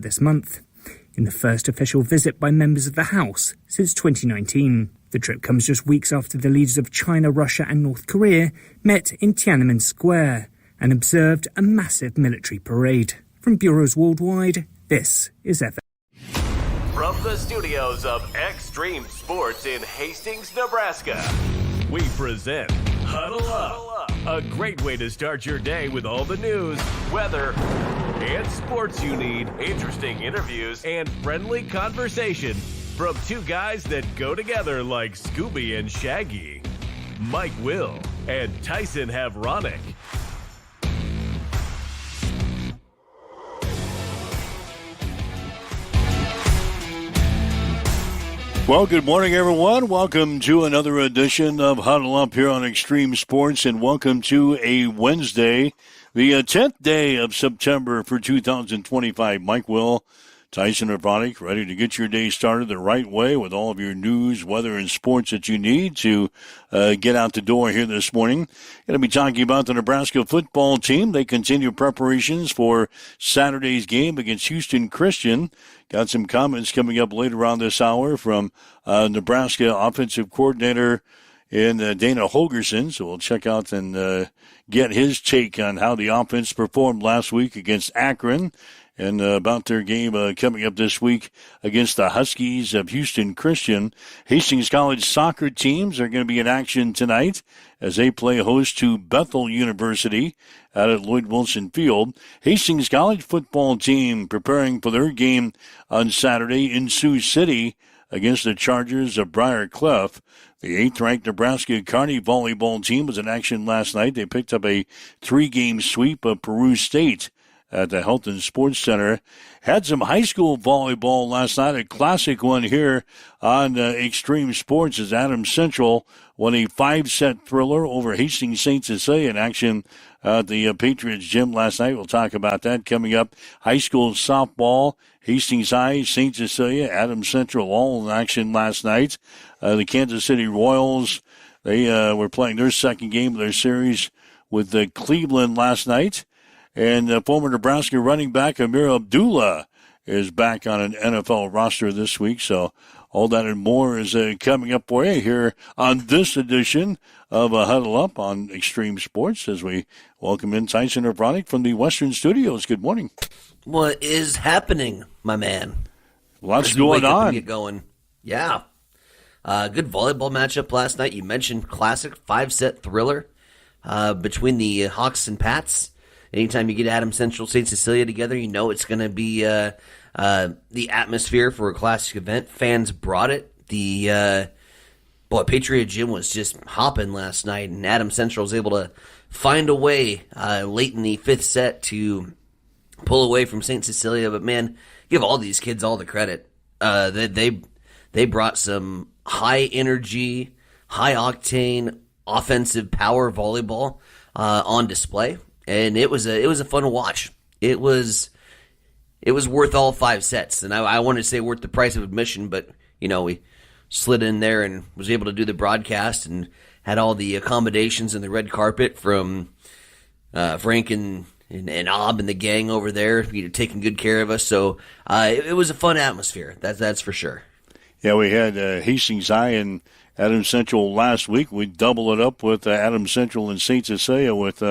this month, in the first official visit by members of the House since 2019. The trip comes just weeks after the leaders of China, Russia and North Korea met in Tiananmen Square and observed a massive military parade. From Bureaus Worldwide, this is FM. From the studios of Extreme Sports in Hastings, Nebraska, we present Huddle Up, a great way to start your day with all the news, weather, and sports you need, interesting interviews, and friendly conversation from two guys that go together like Scooby and Shaggy, Mike Will and Tyson Havronic. Well, good morning, everyone. Welcome to another edition of Huddle Up here on Extreme Sports, and welcome to a Wednesday, the 10th day of September for 2025. Mike Will, Tyson Havronic, ready to get your day started the right way with all of your news, weather, and sports that you need to get out the door here this morning. Going to be talking about the Nebraska football team. They continue preparations for Saturday's game against Houston Christian. Got some comments coming up later on this hour from Nebraska offensive coordinator in Dana Holgerson. So we'll check out and get his take on how the offense performed last week against Akron and about their game coming up this week against the Huskies of Houston Christian. Hastings College soccer teams are going to be in action tonight as they play host to Bethel University out at Lloyd Wilson Field. Hastings College football team preparing for their game on Saturday in Sioux City against the Chargers of Briar Clough. The 8th-ranked Nebraska Kearney volleyball team was in action last night. They picked up a 3-game sweep of Peru State at the Health and Sports Center. Had some high school volleyball last night, a classic one here on Extreme Sports as Adams Central won a 5-set thriller over Hastings St. Cecilia in action at the Patriots Gym last night. We'll talk about that coming up. High school softball, Hastings High, St. Cecilia, Adams Central all in action last night. The Kansas City Royals, they were playing their second game of their series with Cleveland last night. And former Nebraska running back Amir Abdullah is back on an NFL roster this week. So all that and more is coming up for you here on this edition of Huddle Up on Extreme Sports as we welcome in Tyson Havronic from the Western Studios. Good morning. What is happening, my man? Lots going on. Get going. Yeah. Good volleyball matchup last night. You mentioned classic 5-set thriller between the Hawks and Pats. Anytime you get Adams Central, St. Cecilia together, you know it's going to be the atmosphere for a classic event. Fans brought it. The Patriot Gym was just hopping last night, and Adams Central was able to find a way late in the 5th set to pull away from St. Cecilia. But man, give all these kids all the credit. They brought some high energy, high octane, offensive power volleyball on display. And it was a fun watch. It was worth all 5 sets, and I wanted to say worth the price of admission, but we slid in there and was able to do the broadcast and had all the accommodations and the red carpet from Frank and Ob and the gang over there, taking good care of us. So it was a fun atmosphere. That's for sure. Yeah, we had Hastings High and Adams Central last week. We double it up with Adams Central and St. Cecilia with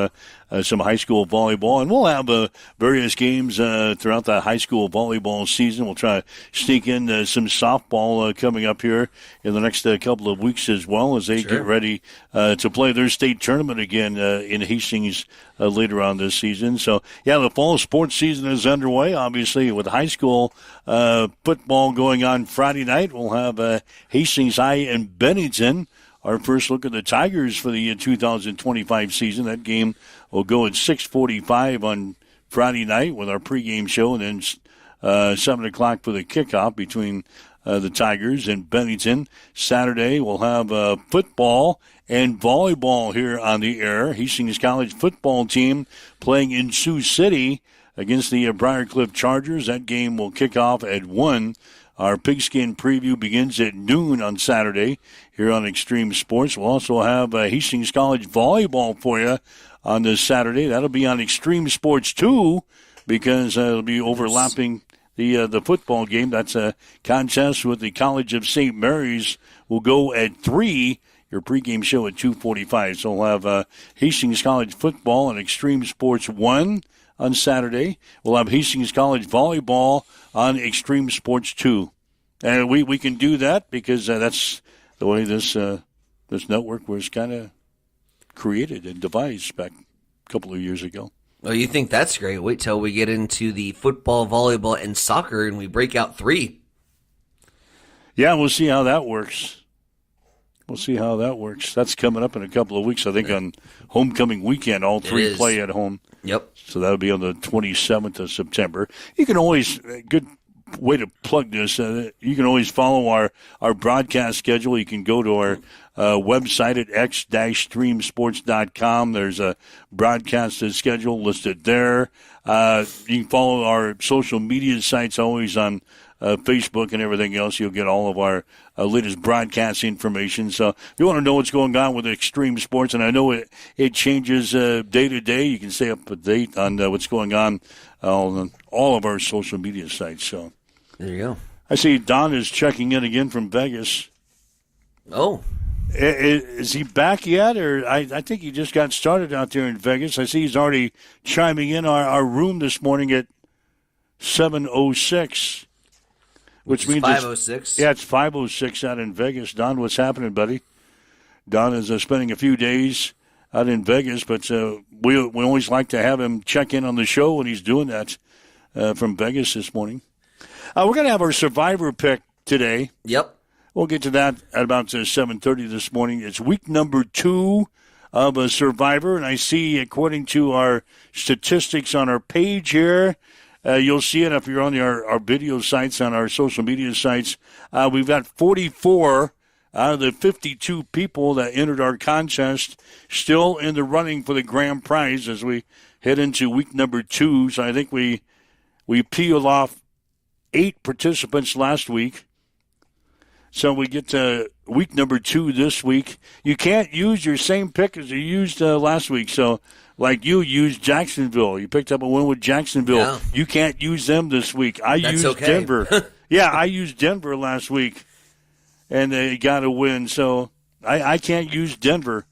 some high school volleyball. And we'll have various games throughout the high school volleyball season. We'll try to sneak in some softball coming up here in the next couple of weeks as well as they get ready to play their state tournament again in Hastings later on this season. So, yeah, the fall sports season is underway, obviously, with high school football going on Friday night. We'll have Hastings High and Bennington. Our first look at the Tigers for the 2025 season. That game will go at 6:45 on Friday night with our pregame show, and then 7 o'clock for the kickoff between the Tigers and Bennington. Saturday, we'll have football and volleyball here on the air. Hastings College football team playing in Sioux City against the Briarcliff Chargers. That game will kick off at 1. Our pigskin preview begins at noon on Saturday here on Extreme Sports. We'll also have Hastings College volleyball for you on this Saturday. That'll be on Extreme Sports 2 because it'll be overlapping the football game. That's a contest with the College of St. Mary's. Will go at 3. Your pregame show at 2:45. So we'll have Hastings College football and Extreme Sports 1 on Saturday. We'll have Hastings College volleyball on Extreme Sports 2. And we can do that because that's the way this network was kind of created and devised back a couple of years ago. Well, you think that's great. Wait till we get into the football, volleyball, and soccer, and we break out 3. Yeah, we'll see how that works. That's coming up in a couple of weeks, I think, on homecoming weekend. All 3 play at home. Yep. So that'll be on the 27th of September. You can always, good way to plug this, you can always follow our broadcast schedule. You can go to our website at x-streamsports.com. There's a broadcast schedule listed there. You can follow our social media sites always on Facebook and everything else. You'll get all of our latest broadcast information. So if you want to know what's going on with Extreme Sports, and I know it changes day to day, you can stay up to date on what's going on all of our social media sites. So there you go. I see Don is checking in again from Vegas. Oh. Is he back yet? Or I think he just got started out there in Vegas. I see he's already chiming in our room this morning at 7:06. Which means 5:06. It's 5:06 out in Vegas. Don, what's happening, buddy? Don is spending a few days out in Vegas, but we always like to have him check in on the show when he's doing that from Vegas this morning. We're going to have our Survivor pick today. Yep. We'll get to that at about 7:30 this morning. It's week number 2 of a Survivor, and I see, according to our statistics on our page here, you'll see it if you're on our video sites, on our social media sites. We've got 44 out of the 52 people that entered our contest still in the running for the grand prize as we head into week number 2. So I think we peeled off 8 participants last week. So we get to week number 2 this week. You can't use your same pick as you used last week. So like you used Jacksonville. You picked up a win with Jacksonville. Yeah. You can't use them this week. That's used okay. Denver. Yeah, I used Denver last week, and they got a win. So I can't use Denver.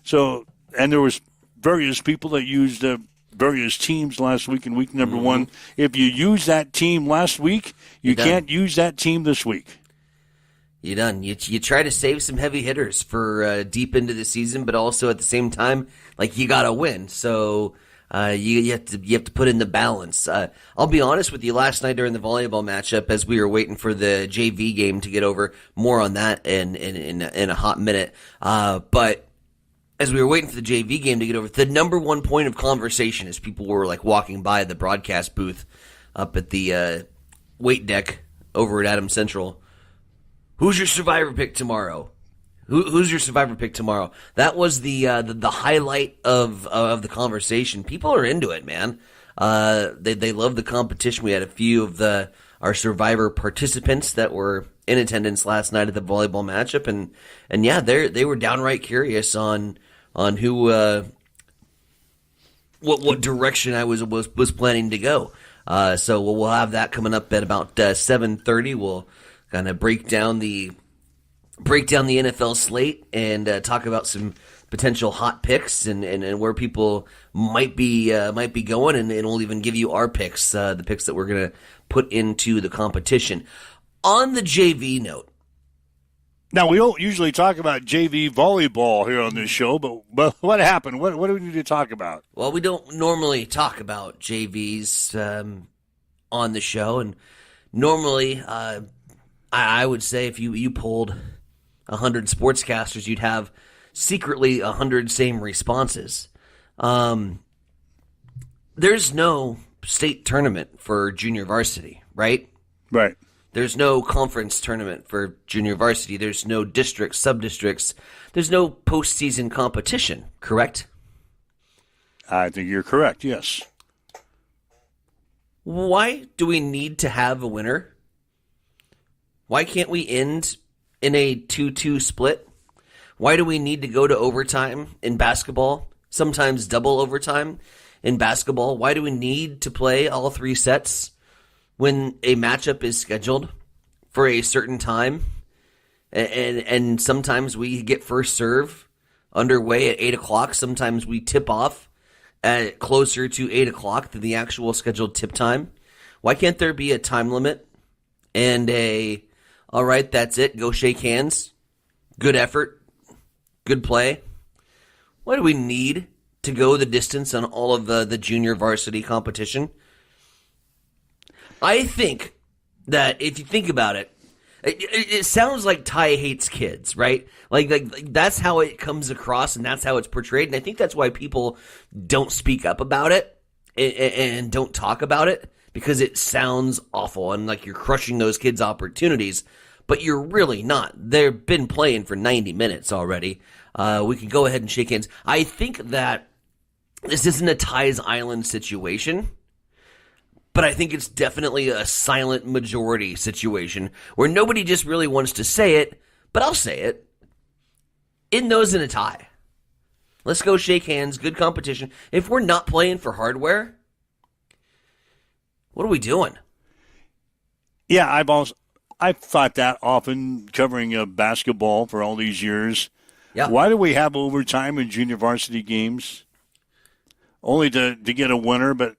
So, and there was various people that used various teams last week in week number 1. If you use that team last week, you can't use that team this week. You're done. You try to save some heavy hitters for deep into the season, but also at the same time, like, you got to win. So you have to put in the balance. I'll be honest with you. Last night during the volleyball matchup, as we were waiting for the JV game to get over, more on that in a hot minute. But as we were waiting for the JV game to get over, the number one point of conversation as people were like walking by the broadcast booth up at the weight deck over at Adams Central. Who's your Survivor pick tomorrow? Who's your Survivor pick tomorrow? That was the highlight of the conversation. People are into it, man. They love the competition. We had a few of our Survivor participants that were in attendance last night at the volleyball matchup, and yeah, they were downright curious on who what direction I was planning to go. So we'll have that coming up at about 7:30. We'll kind of break down the NFL slate and talk about some potential hot picks and where people might be going, and we'll even give you our picks, the picks that we're gonna put into the competition. On the JV note, now we don't usually talk about JV volleyball here on this show, but what happened? What do we need to talk about? Well, we don't normally talk about JVs on the show, and normally I would say if you polled 100 sportscasters, you'd have secretly 100 same responses. There's no state tournament for junior varsity, right? Right. There's no conference tournament for junior varsity. There's no districts, sub-districts. There's no postseason competition, correct? I think you're correct, yes. Why do we need to have a winner? Why can't we end in a 2-2 split? Why do we need to go to overtime in basketball? Sometimes double overtime in basketball. Why do we need to play all 3 sets when a matchup is scheduled for a certain time, and sometimes we get first serve underway at 8 o'clock. Sometimes we tip off at closer to 8 o'clock than the actual scheduled tip time. Why can't there be a time limit and all right, that's it, go shake hands, good effort, good play? Why do we need to go the distance on all of the junior varsity competition? I think that if you think about it, it sounds like Ty hates kids, right? Like that's how it comes across, and that's how it's portrayed. And I think that's why people don't speak up about it and don't talk about it, because it sounds awful and like you're crushing those kids' opportunities. But you're really not. They've been playing for 90 minutes already. We can go ahead and shake hands. I think that this isn't a Ty's Island situation, but I think it's definitely a silent majority situation where nobody just really wants to say it, but I'll say it. It knows in a tie. Let's go shake hands, good competition. If we're not playing for hardware, what are we doing? Yeah, I've thought that often, covering basketball for all these years. Yeah. Why do we have overtime in junior varsity games? Only to get a winner, but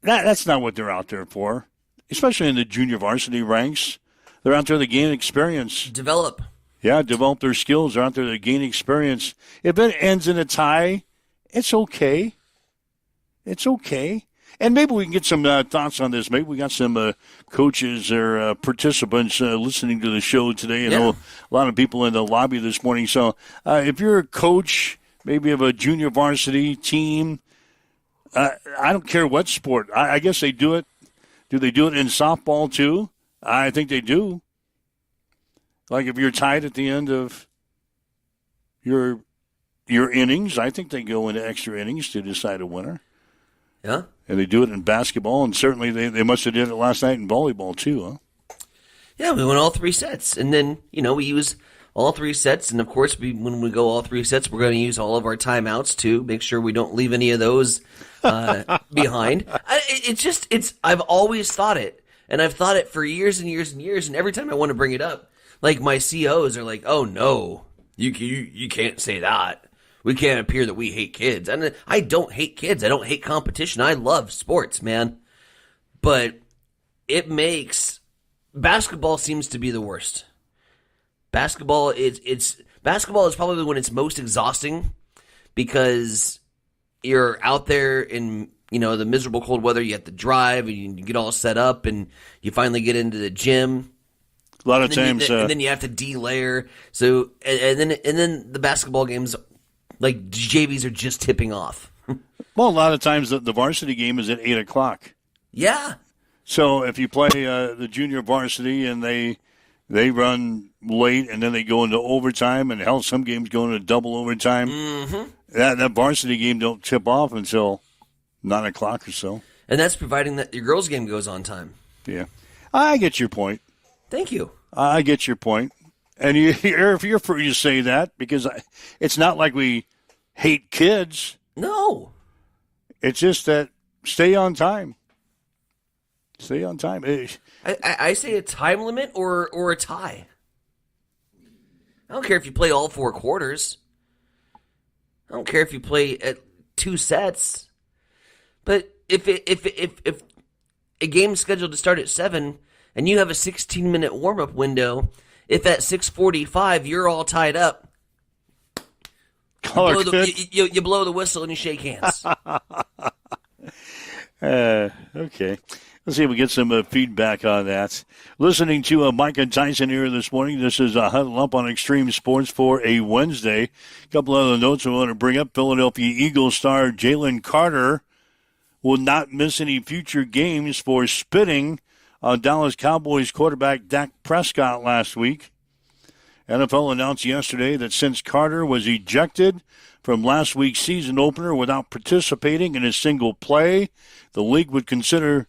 that's not what they're out there for, especially in the junior varsity ranks. They're out there to gain experience. Develop. Yeah, develop their skills. They're out there to gain experience. If it ends in a tie, it's okay. It's okay. And maybe we can get some thoughts on this. Maybe we got some coaches or participants listening to the show today. I know a lot of people in the lobby this morning. So if you're a coach, maybe of a junior varsity team, I don't care what sport. I guess they do it. Do they do it in softball too? I think they do. Like if you're tied at the end of your innings, I think they go into extra innings to decide a winner. Yeah. And they do it in basketball, and certainly they must have did it last night in volleyball too, huh? Yeah, we went all 3 sets, and then, we use all 3 sets, and of course, when we go all 3 sets, we're going to use all of our timeouts too, make sure we don't leave any of those behind. I've always thought it, and I've thought it for years and years and years, and every time I want to bring it up, like my COs are like, "Oh no, you can't say that. We can't appear that we hate kids." And I don't hate kids. I don't hate competition. I love sports, man. But basketball seems to be the worst. Basketball is probably when it's most exhausting, because you're out there in the miserable cold weather. You have to drive and you get all set up, and you finally get into the gym. A lot of times, and then you have to de-layer. So and then the basketball games, like JVs, are just tipping off. Well, a lot of times the varsity game is at 8 o'clock. Yeah. So if you play the junior varsity and they run late and then they go into overtime, and hell, some games go into double overtime. Mm-hmm. That varsity game don't tip off until 9 o'clock or so. And that's providing that your girls' game goes on time. Yeah. I get your point. Thank you. I get your point. And you're free to say that, because it's not like we hate kids. No. It's just that stay on time. Stay on time. I say a time limit or a tie. I don't care if you play all 4 quarters. I don't care if you play at 2 sets. But if a game's scheduled to start at 7 and you have a 16-minute warm-up window, if at 6:45 you're all tied up, you blow the whistle and you shake hands. Okay. Let's see if we get some feedback on that. Listening to Mike and Tyson here this morning. This is Huddle Up on Extreme Sports for a Wednesday. A couple other notes I want to bring up. Philadelphia Eagles star Jalen Carter will not miss any future games for spitting on Dallas Cowboys quarterback Dak Prescott last week. NFL announced yesterday that since Carter was ejected from last week's season opener without participating in a single play, the league would consider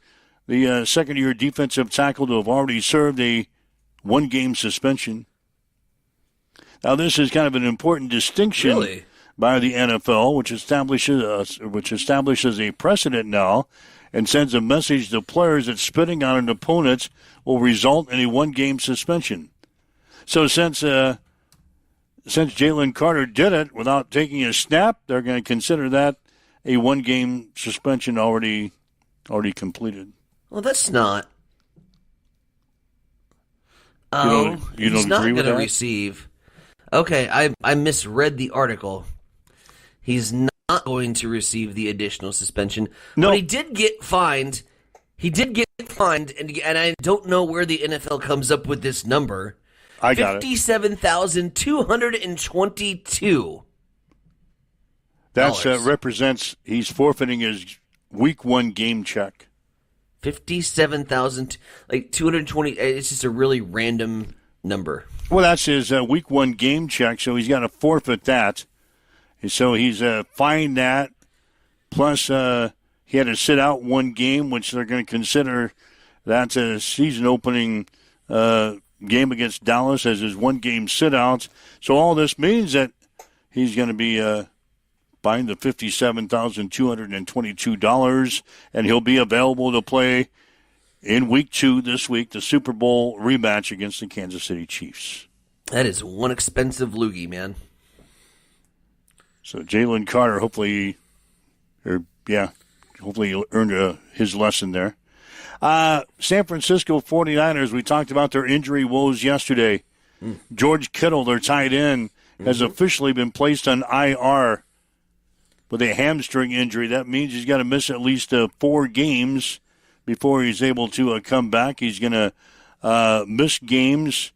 the second-year defensive tackle to have already served a one-game suspension. Now, this is kind of an important distinction by the NFL, which establishes a precedent now. and sends a message to players that spitting on an opponent will result in a one-game suspension. So since Jalen Carter did it without taking a snap, they're going to consider that a one-game suspension already completed. Well, that's not. You He's don't not agree with going to that? receive. Okay, I misread the article. He's not going to receive the additional suspension. No. But he did get fined. He did get fined, and I don't know where the NFL comes up with this number. I got it. $57,222. That represents he's forfeiting his Week 1 game check. 57,000, like 220. It's just a really random number. Well, that's his Week 1 game check, so he's got to forfeit that. And so he's fined that. Plus, he had to sit out one game, which they're going to consider that's a season-opening game against Dallas as his one-game sit-out. So all this means that he's going to be fined the $57,222, and he'll be available to play in Week 2 this week, the Super Bowl rematch against the Kansas City Chiefs. That is one expensive loogie, man. So Jalen Carter, hopefully he earned his lesson there. San Francisco 49ers, we talked about their injury woes yesterday. George Kittle, their tight end, has officially been placed on IR with a hamstring injury. That means he's got to miss at least 4 games before he's able to come back. He's going to miss games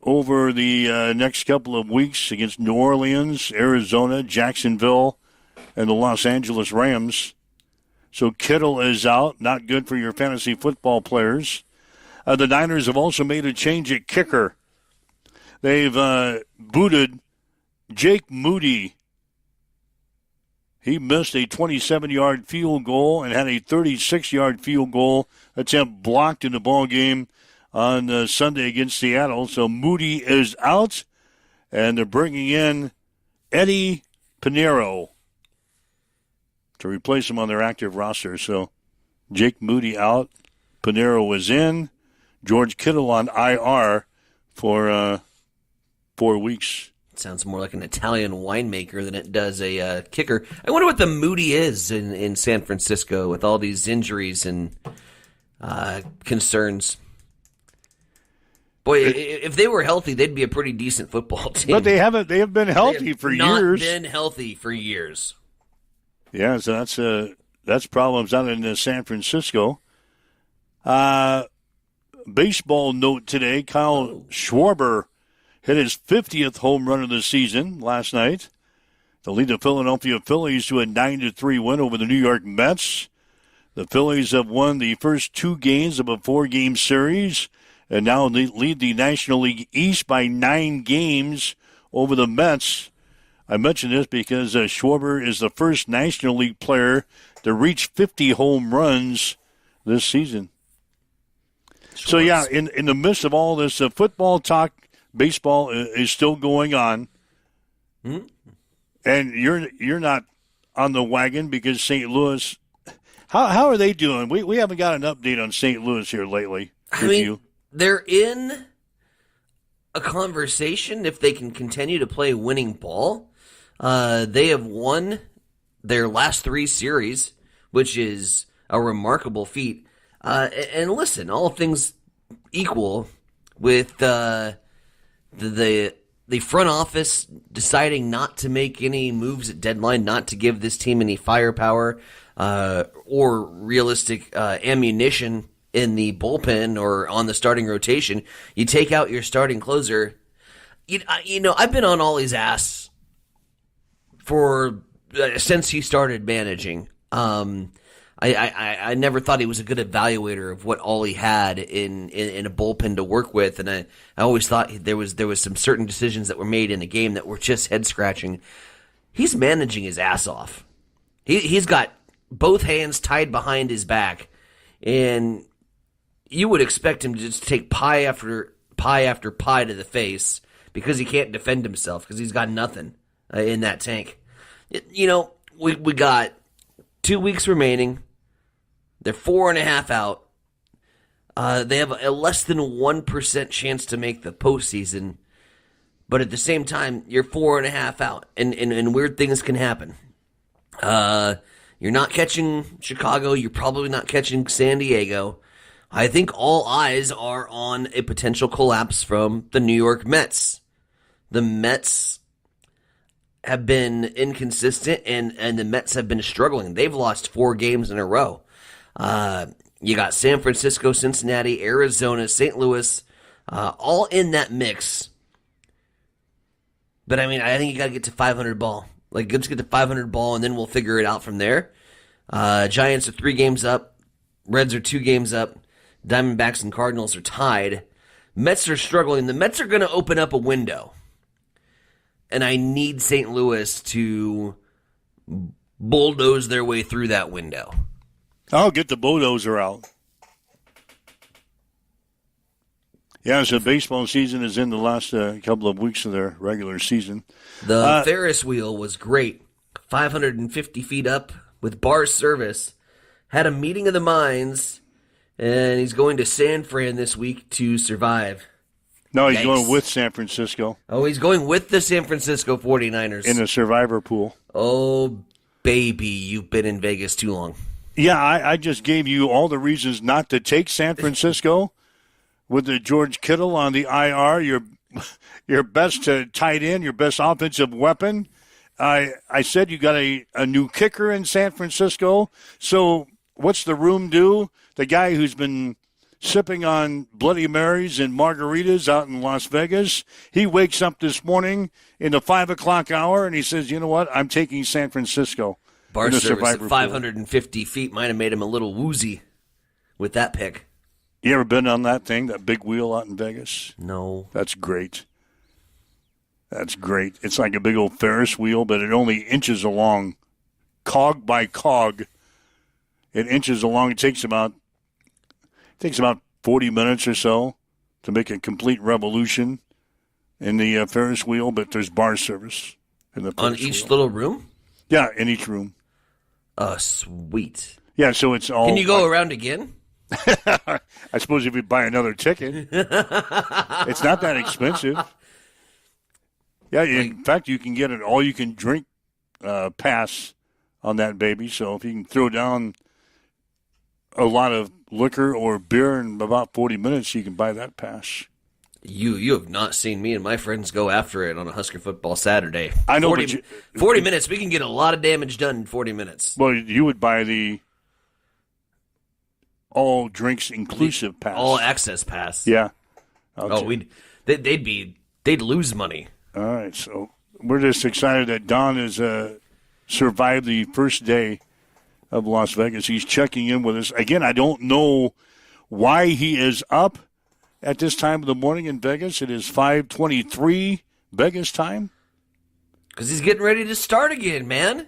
over the next couple of weeks against New Orleans, Arizona, Jacksonville, and the Los Angeles Rams. So Kittle is out. Not good for your fantasy football players. The Niners have also made a change at kicker. They've booted Jake Moody. He missed a 27-yard field goal and had a 36-yard field goal attempt blocked in the ball game on Sunday against Seattle. So Moody is out, and they're bringing in Eddie Pinheiro to replace him on their active roster. So Jake Moody out, Pinheiro is in, George Kittle on IR for 4 weeks. Sounds more like an Italian winemaker than it does a kicker. I wonder what the Moody is in San Francisco with all these injuries and concerns. Boy, if they were healthy, they'd be a pretty decent football team. But they haven't. They have been healthy for years. Not been healthy for years. Yeah, so that's problems out in San Francisco. Baseball note today: Kyle Schwarber hit his 50th home run of the season last night to lead the Philadelphia Phillies to a 9-3 win over the New York Mets. The Phillies have won the first 2 games of a 4-game series and now lead the National League East by 9 games over the Mets. I mention this because Schwarber is the first National League player to reach 50 home runs this season. So, yeah, in the midst of all this football talk, baseball is still going on. And you're not on the wagon because St. Louis. How are they doing? We haven't got an update on St. Louis here lately. I mean, they're in a conversation if they can continue to play winning ball. They have won their last 3 series, which is a remarkable feat. And listen, all things equal, with the front office deciding not to make any moves at deadline, not to give this team any firepower or realistic ammunition in the bullpen or on the starting rotation, you take out your starting closer. You know, I've been on Ollie's ass for since he started managing. I never thought he was a good evaluator of what Ollie had in a bullpen to work with, and I always thought there was some certain decisions that were made in a game that were just head scratching. He's managing his ass off. He's got both hands tied behind his back, and you would expect him to just take pie after pie to the face because he can't defend himself because he's got nothing in that tank. We got 2 weeks remaining. They're 4.5 out. They have a less than 1% chance to make the postseason. But at the same time, you're 4.5 out. And weird things can happen. You're not catching Chicago. You're probably not catching San Diego. I think all eyes are on a potential collapse from the New York Mets. The Mets have been inconsistent, and the Mets have been struggling. They've lost 4 games in a row. You got San Francisco, Cincinnati, Arizona, St. Louis, all in that mix. But, I mean, I think you got to get to 500 ball. Like, let's get to 500 ball, and then we'll figure it out from there. Giants are 3 games up. Reds are 2 games up. Diamondbacks and Cardinals are tied. Mets are struggling. The Mets are going to open up a window. And I need St. Louis to bulldoze their way through that window. I'll get the bulldozer out. Yeah, so baseball season is in the last couple of weeks of their regular season. The Ferris wheel was great. 550 feet up with bar service. Had a meeting of the minds, and he's going to San Fran this week to survive. No, he's going with San Francisco. Oh, he's going with the San Francisco 49ers. In the survivor pool. Oh, baby, you've been in Vegas too long. Yeah, I just gave you all the reasons not to take San Francisco. With the George Kittle on the IR, your best tight end, your best offensive weapon. I said you got a new kicker in San Francisco. So what's the room do? The guy who's been sipping on Bloody Marys and margaritas out in Las Vegas, he wakes up this morning in the 5 o'clock hour and he says, you know what, I'm taking San Francisco. Bar service at 550 feet might have made him a little woozy with that pick. You ever been on that thing, that big wheel out in Vegas? No. That's great. That's great. It's like a big old Ferris wheel, but it only inches along, cog by cog. It inches along. It takes about 40 minutes or so to make a complete revolution in the Ferris wheel, but there's bar service in the Ferris on each wheel. little room? Yeah, in each room. Sweet. Yeah, so it's all... Can you go around again? I suppose if you buy another ticket. It's not that expensive. Yeah, in fact, you can get an all-you-can-drink pass on that baby. So if you can throw down a lot of liquor or beer in about 40 minutes, you can buy that pass. You have not seen me and my friends go after it on a Husker football Saturday. I know, 40 minutes, we can get a lot of damage done in 40 minutes. Well, you would buy the all drinks inclusive pass. All access pass. Yeah. Okay. They'd lose money. All right, so we're just excited that Don has survived the first day of Las Vegas. He's checking in with us. Again, I don't know why he is up at this time of the morning in Vegas. It is 5:23 Vegas time. Because he's getting ready to start again, man.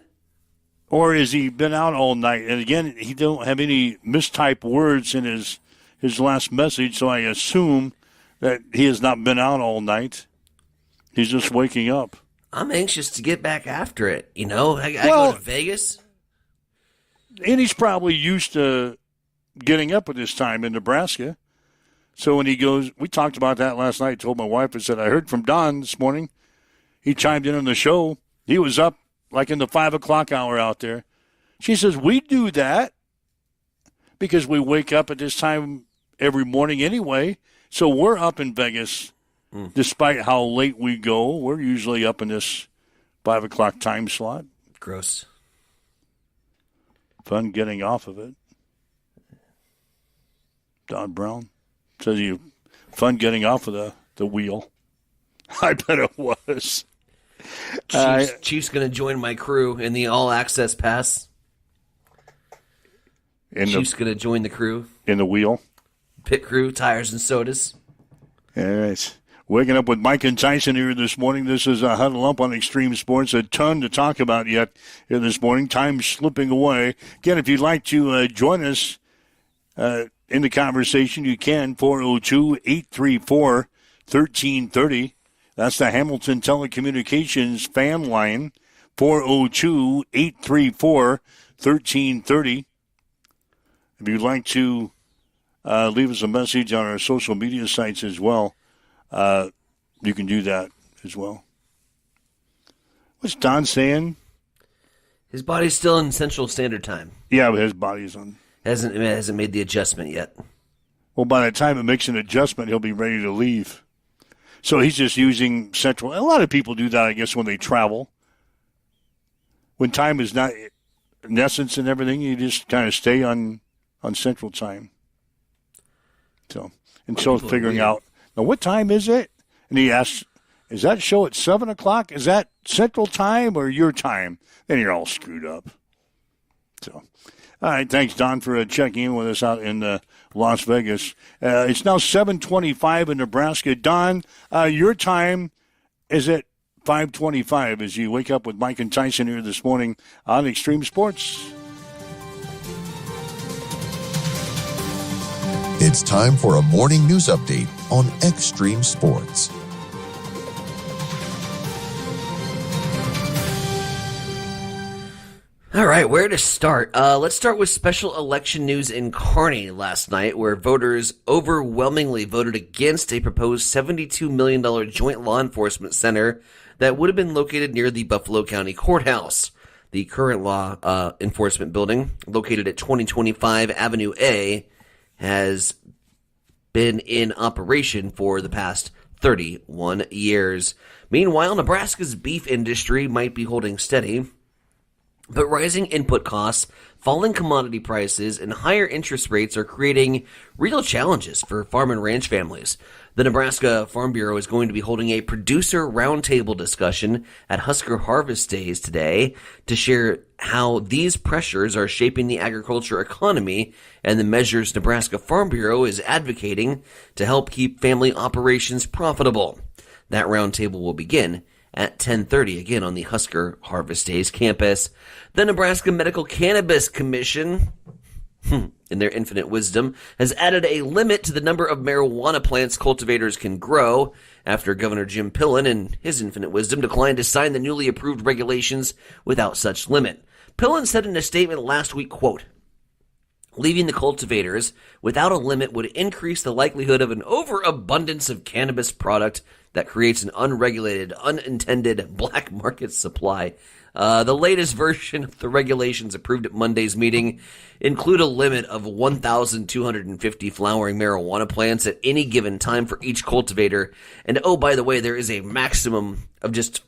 Or has he been out all night? And again, he don't have any mistyped words in his last message, so I assume that he has not been out all night. He's just waking up. I'm anxious to get back after it, you know? I go to Vegas. And he's probably used to getting up at this time in Nebraska. So when he goes, we talked about that last night, told my wife, I said, I heard from Don this morning. He chimed in on the show. He was up like in the 5 o'clock hour out there. She says, we do that because we wake up at this time every morning anyway. So we're up in Vegas despite how late we go. We're usually up in this 5 o'clock time slot. Gross. Fun getting off of it. Don Brown says you Fun getting off of the wheel. I bet it was. Chief's going to join my crew in the all-access pass. Chief's going to join the crew. In the wheel. Pit crew, tires and sodas. All right. Waking up with Mike and Tyson here this morning. This is a Huddle Up on Extreme Sports. A ton to talk about yet here this morning. Time's slipping away. Again, if you'd like to join us in the conversation, you can. 402-834-1330. That's the Hamilton Telecommunications fan line. 402-834-1330. 1330. If you'd like to leave us a message on our social media sites as well, you can do that as well. What's Don saying? His body's still in Central Standard Time. Yeah, but his body's on. Hasn't made the adjustment yet. Well, by the time it makes an adjustment, he'll be ready to leave. So he's just using Central. A lot of people do that, I guess, when they travel. When time is not in essence and everything, you just kind of stay on Central Time. So, and so figuring out, now what time is it? And he asks, is that show at 7 o'clock? Is that Central Time or your time? Then you're all screwed up. So, all right, thanks, Don, for checking in with us out in Las Vegas. It's now 7:25 in Nebraska. Don, your time is at 5:25 as you wake up with Mike and Tyson here this morning on Extreme Sports. It's time for a morning news update on Extreme Sports. All right, where to start? Let's start with special election news in Kearney last night, where voters overwhelmingly voted against a proposed $72 million joint law enforcement center that would have been located near the Buffalo County Courthouse. The current law enforcement building, located at 2025 Avenue A, has been in operation for the past 31 years. Meanwhile, Nebraska's beef industry might be holding steady, but rising input costs, falling commodity prices, and higher interest rates are creating real challenges for farm and ranch families. The Nebraska Farm Bureau is going to be holding a producer roundtable discussion at Husker Harvest Days today to share how these pressures are shaping the agriculture economy and the measures Nebraska Farm Bureau is advocating to help keep family operations profitable. That roundtable will begin at 10:30, again on the Husker Harvest Days campus. The Nebraska Medical Cannabis Commission, in their infinite wisdom, has added a limit to the number of marijuana plants cultivators can grow after Governor Jim Pillen, in his infinite wisdom, declined to sign the newly approved regulations without such limit. Pillen said in a statement last week, quote, "Leaving the cultivators without a limit would increase the likelihood of an overabundance of cannabis product that creates an unregulated, unintended black market supply." The latest version of the regulations approved at Monday's meeting include a limit of 1,250 flowering marijuana plants at any given time for each cultivator. And oh, by the way, there is a maximum of just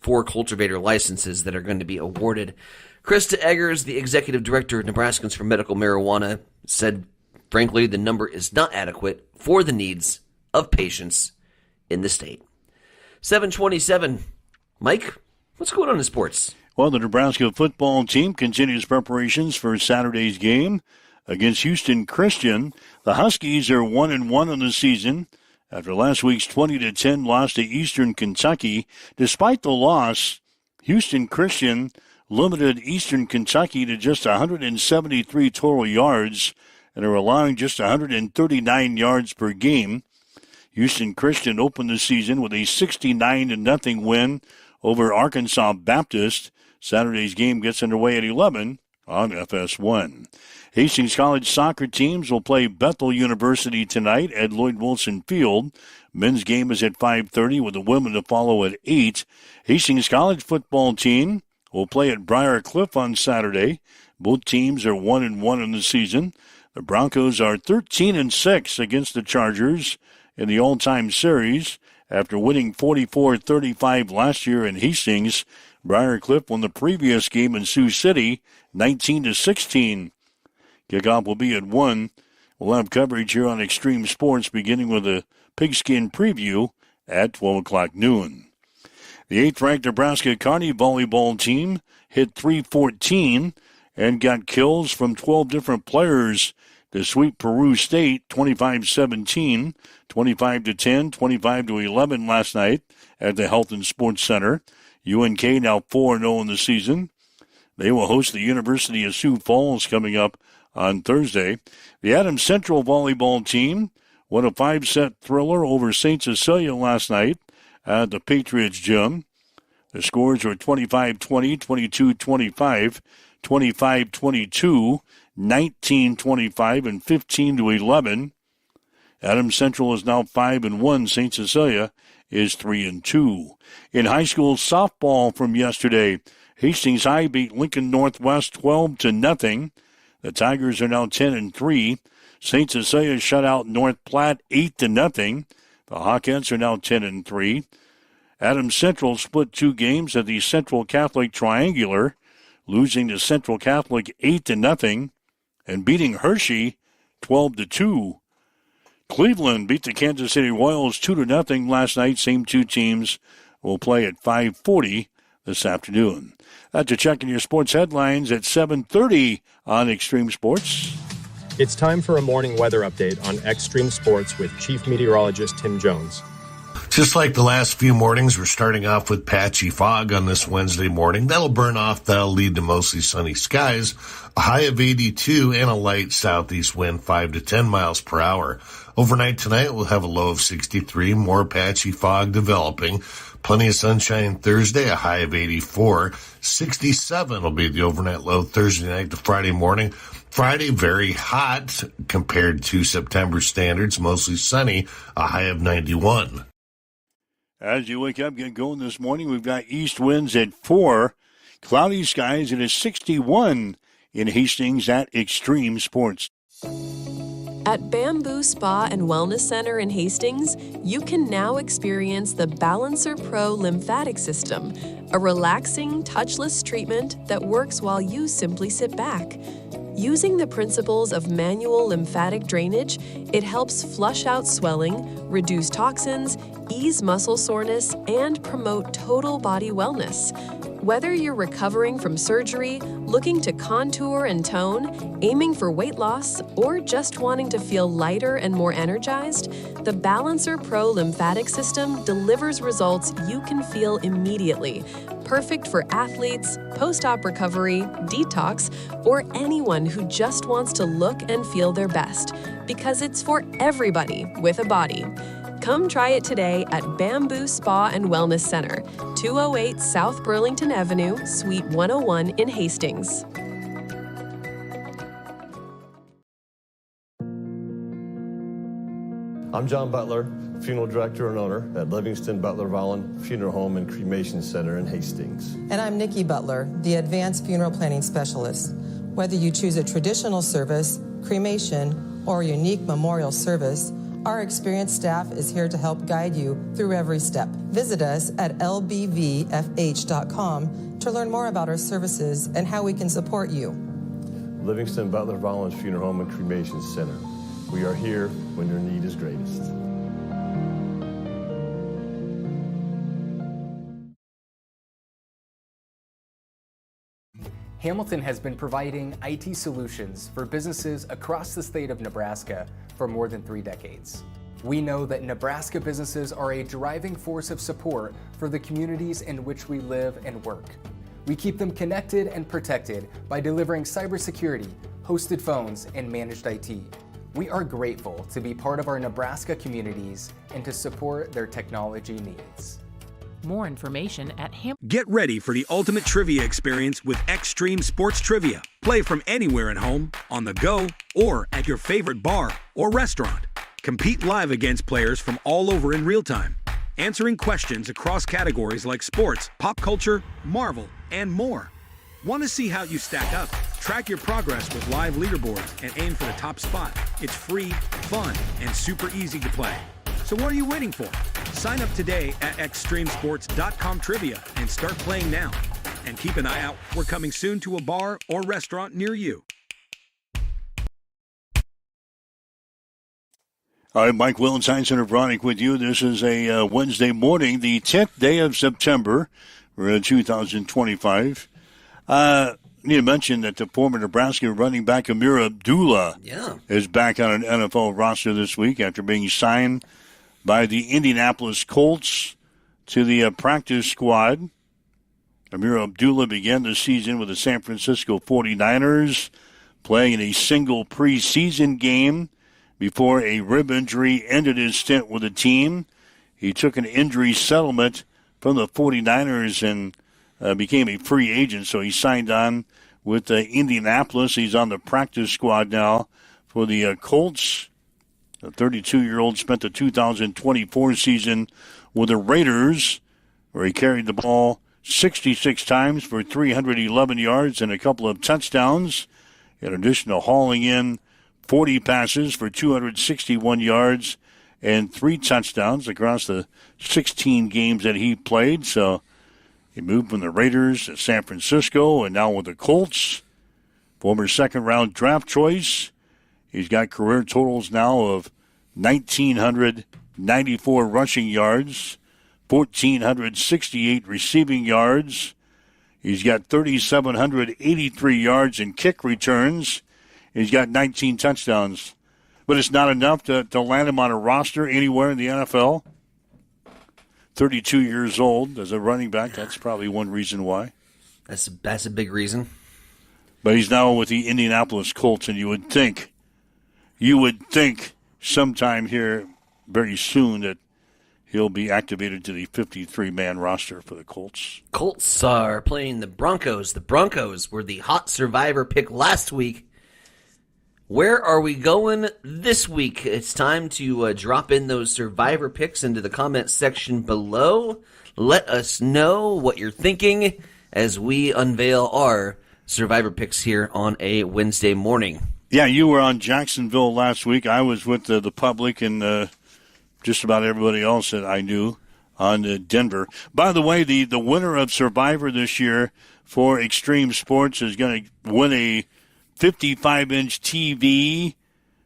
4 cultivator licenses that are going to be awarded. Krista Eggers, the executive director of Nebraskans for Medical Marijuana, said, frankly, the number is not adequate for the needs of patients in the state. 7:27. Mike, what's going on in sports? Well, the Nebraska football team continues preparations for Saturday's game against Houston Christian. The Huskies are 1-1 on the season after last week's 20-10 loss to Eastern Kentucky. Despite the loss, Houston Christian limited Eastern Kentucky to just 173 total yards and are allowing just 139 yards per game. Houston Christian opened the season with a 69-0 win over Arkansas Baptist. Saturday's game gets underway at 11 on FS1. Hastings College soccer teams will play Bethel University tonight at Lloyd Wilson Field. Men's game is at 5:30 with the women to follow at 8. Hastings College football team will play at Briar Cliff on Saturday. Both teams are 1-1 in the season. The Broncos are 13-6 against the Chargers in the all-time series. After winning 44-35 last year in Hastings, Briar Cliff won the previous game in Sioux City, 19-16. Kickoff will be at 1. We'll have coverage here on Extreme Sports, beginning with a pigskin preview at 12 o'clock noon. The 8th-ranked Nebraska Kearney volleyball team hit .314 and got kills from 12 different players to sweep Peru State 25-17, 25-10, 25-11 last night at the Health and Sports Center. UNK now 4-0 in the season. They will host the University of Sioux Falls coming up on Thursday. The Adams Central volleyball team won a 5-set thriller over St. Cecilia last night at the Patriots Gym. The scores were 25-20, 22-25, 25-22, 19-25, and 15-11. Adams Central is now 5-1. St. Cecilia is 3-2. In high school softball from yesterday, Hastings High beat Lincoln Northwest 12-0. The Tigers are now 10-3. St. Cecilia shut out North Platte 8-0. The Hawkettes are now 10-3. Adams Central split 2 games at the Central Catholic Triangular, losing to Central Catholic 8-0 and beating Hershey 12-2. Cleveland beat the Kansas City Royals 2-0 last night. Same 2 teams will play at 5:40 this afternoon. That's a check in your sports headlines at 7:30 on Extreme Sports. It's time for a morning weather update on Extreme Sports with Chief Meteorologist Tim Jones. Just like the last few mornings, we're starting off with patchy fog on this Wednesday morning. That'll burn off. That'll lead to mostly sunny skies, a high of 82, and a light southeast wind 5 to 10 miles per hour. Overnight tonight, we'll have a low of 63, more patchy fog developing. Plenty of sunshine Thursday, a high of 84. 67 will be the overnight low Thursday night to Friday morning. Friday, very hot compared to September standards, mostly sunny, a high of 91. As you wake up, get going this morning, we've got east winds at 4, cloudy skies at a 61 in Hastings at Extreme Sports. At Bamboo Spa and Wellness Center in Hastings, you can now experience the Balancer Pro lymphatic system, a relaxing, touchless treatment that works while you simply sit back. Using the principles of manual lymphatic drainage, it helps flush out swelling, reduce toxins, ease muscle soreness, and promote total body wellness. Whether you're recovering from surgery, looking to contour and tone, aiming for weight loss, or just wanting to feel lighter and more energized, the Balancer Pro lymphatic system delivers results you can feel immediately. Perfect for athletes, post-op recovery, detox, or anyone who just wants to look and feel their best, because it's for everybody with a body. Come try it today at Bamboo Spa and Wellness Center, 208 South Burlington Avenue, Suite 101 in Hastings. I'm John Butler, Funeral Director and Owner at Livingston Butler Volland Funeral Home and Cremation Center in Hastings. And I'm Nikki Butler, the Advanced Funeral Planning Specialist. Whether you choose a traditional service, cremation, or a unique memorial service, our experienced staff is here to help guide you through every step. Visit us at lbvfh.com to learn more about our services and how we can support you. Livingston Butler Volland Funeral Home and Cremation Center. We are here when your need is greatest. Hamilton has been providing IT solutions for businesses across the state of Nebraska for more than 3 decades. We know that Nebraska businesses are a driving force of support for the communities in which we live and work. We keep them connected and protected by delivering cybersecurity, hosted phones, and managed IT. We are grateful to be part of our Nebraska communities and to support their technology needs. More information at Get ready for the ultimate trivia experience with Extreme Sports Trivia. Play from anywhere at home, on the go, or at your favorite bar or restaurant. Compete live against players from all over in real time, answering questions across categories like sports, pop culture, Marvel, and more. Want to see how you stack up? Track your progress with live leaderboards and aim for the top spot. It's free, fun, and super easy to play. So what are you waiting for? Sign up today at extremesports.com trivia and start playing now. And keep an eye out. We're coming soon to a bar or restaurant near you. All right, Mike Willenstein, Center Veronic with you. This is a Wednesday morning, the 10th day of September, 2025. Need to mention that the former Nebraska running back Amir Abdullah is back on an NFL roster this week after being signed by the Indianapolis Colts to the practice squad. Amir Abdullah began the season with the San Francisco 49ers, playing in a single preseason game before a rib injury ended his stint with the team. He took an injury settlement from the 49ers and became a free agent, so he signed on with Indianapolis. He's on the practice squad now for the Colts. The 32-year-old spent the 2024 season with the Raiders, where he carried the ball 66 times for 311 yards and a couple of touchdowns, in addition to hauling in 40 passes for 261 yards and 3 touchdowns across the 16 games that he played. So he moved from the Raiders to San Francisco and now with the Colts. Former second-round draft choice. He's got career totals now of 1,994 rushing yards, 1,468 receiving yards. He's got 3,783 yards in kick returns. He's got 19 touchdowns. But it's not enough to land him on a roster anywhere in the NFL. 32 years old as a running back. That's probably one reason why. That's a big reason. But he's now with the Indianapolis Colts, and you would think sometime here very soon that he'll be activated to the 53-man roster for the Colts. Colts are playing the Broncos. The Broncos were the hot survivor pick last week. Where are we going this week? It's time to drop in those survivor picks into the comment section below. Let us know what you're thinking as we unveil our survivor picks here on a Wednesday morning. Yeah, you were on Jacksonville last week. I was with the public and just about everybody else that I knew on Denver. By the way, the winner of Survivor this year for Extreme Sports is going to win a 55-inch TV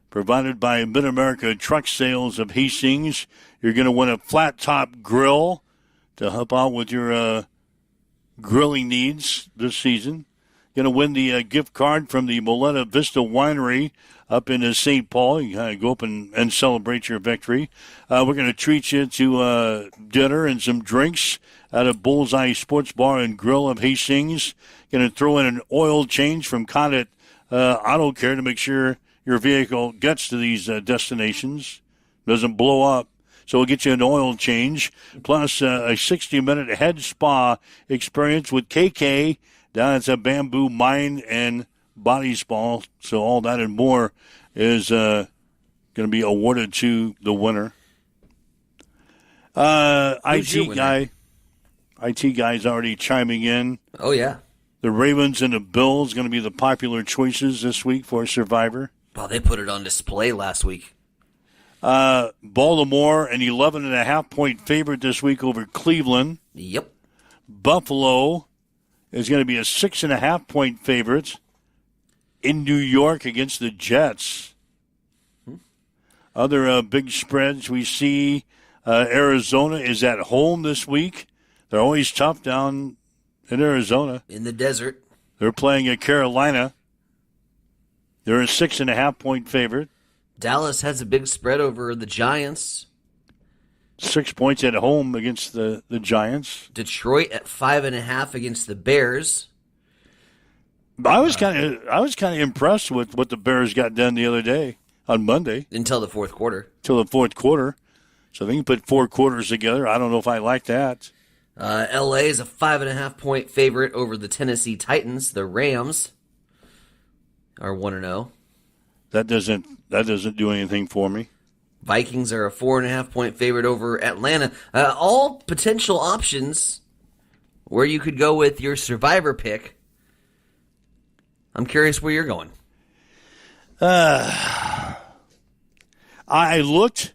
provided by Mid-America Truck Sales of Hastings. You're going to win a flat-top grill to help out with your grilling needs this season. Going to win the gift card from the Moleta Vista Winery up in St. Paul. You go up and celebrate your victory. We're going to treat you to dinner and some drinks at a Bullseye Sports Bar and Grill of Hastings. Going to throw in an oil change from Condit Auto Care to make sure your vehicle gets to these destinations, doesn't blow up. So we'll get you an oil change, plus a 60-minute head spa experience with KK down at the Bamboo Mind and Body Spa. So all that and more is going to be awarded to the winner. IT guy's already chiming in. Oh, yeah. The Ravens and the Bills going to be the popular choices this week for Survivor. Well, they put it on display last week. Baltimore, an 11.5-point favorite this week over Cleveland. Yep. Buffalo is going to be a 6.5-point favorite in New York against the Jets. Other big spreads we see, Arizona is at home this week. They're always tough down in Arizona. In the desert. They're playing at Carolina. They're a 6.5-point favorite. Dallas has a big spread over the Giants. 6 points at home against the Giants. Detroit at 5.5 against the Bears. I was kind of impressed with what the Bears got done the other day on Monday. Until the fourth quarter. So they can put 4 quarters together. I don't know if I like that. LA is a 5.5-point favorite over the Tennessee Titans. The Rams are 1-0. That doesn't do anything for me. Vikings are a 4.5-point favorite over Atlanta. All potential options where you could go with your survivor pick. I'm curious where you're going. I looked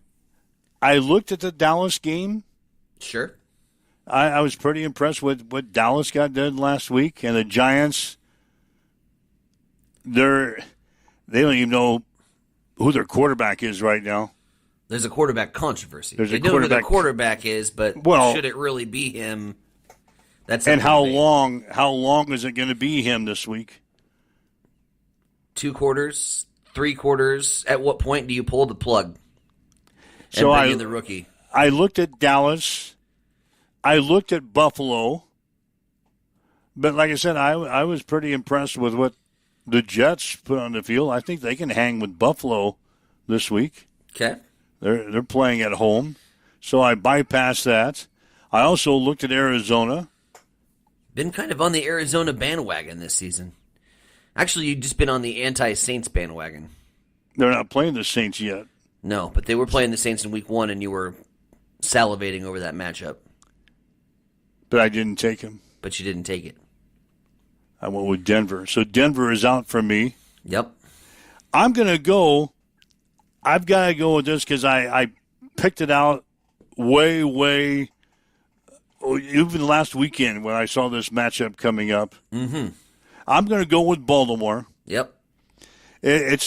at the Dallas game. Sure. I was pretty impressed with what Dallas got done last week, and the Giants. They don't even know who their quarterback is right now. There's a quarterback controversy. They know who the quarterback is, but should it really be him? And how long is it going to be him this week? 2 quarters, 3 quarters. At what point do you pull the plug and bring in the rookie? I looked at Dallas. I looked at Buffalo. But like I said, I was pretty impressed with what the Jets put on the field. I think they can hang with Buffalo this week. Okay. They're playing at home, so I bypassed that. I also looked at Arizona. Been kind of on the Arizona bandwagon this season. Actually, you've just been on the anti-Saints bandwagon. They're not playing the Saints yet. No, but they were playing the Saints in week 1, and you were salivating over that matchup. But I didn't take him. But you didn't take it. I went with Denver. So Denver is out for me. Yep. I'm going to go. I've got to go with this because I picked it out way, even last weekend when I saw this matchup coming up. Mm-hmm. I'm going to go with Baltimore. Yep. It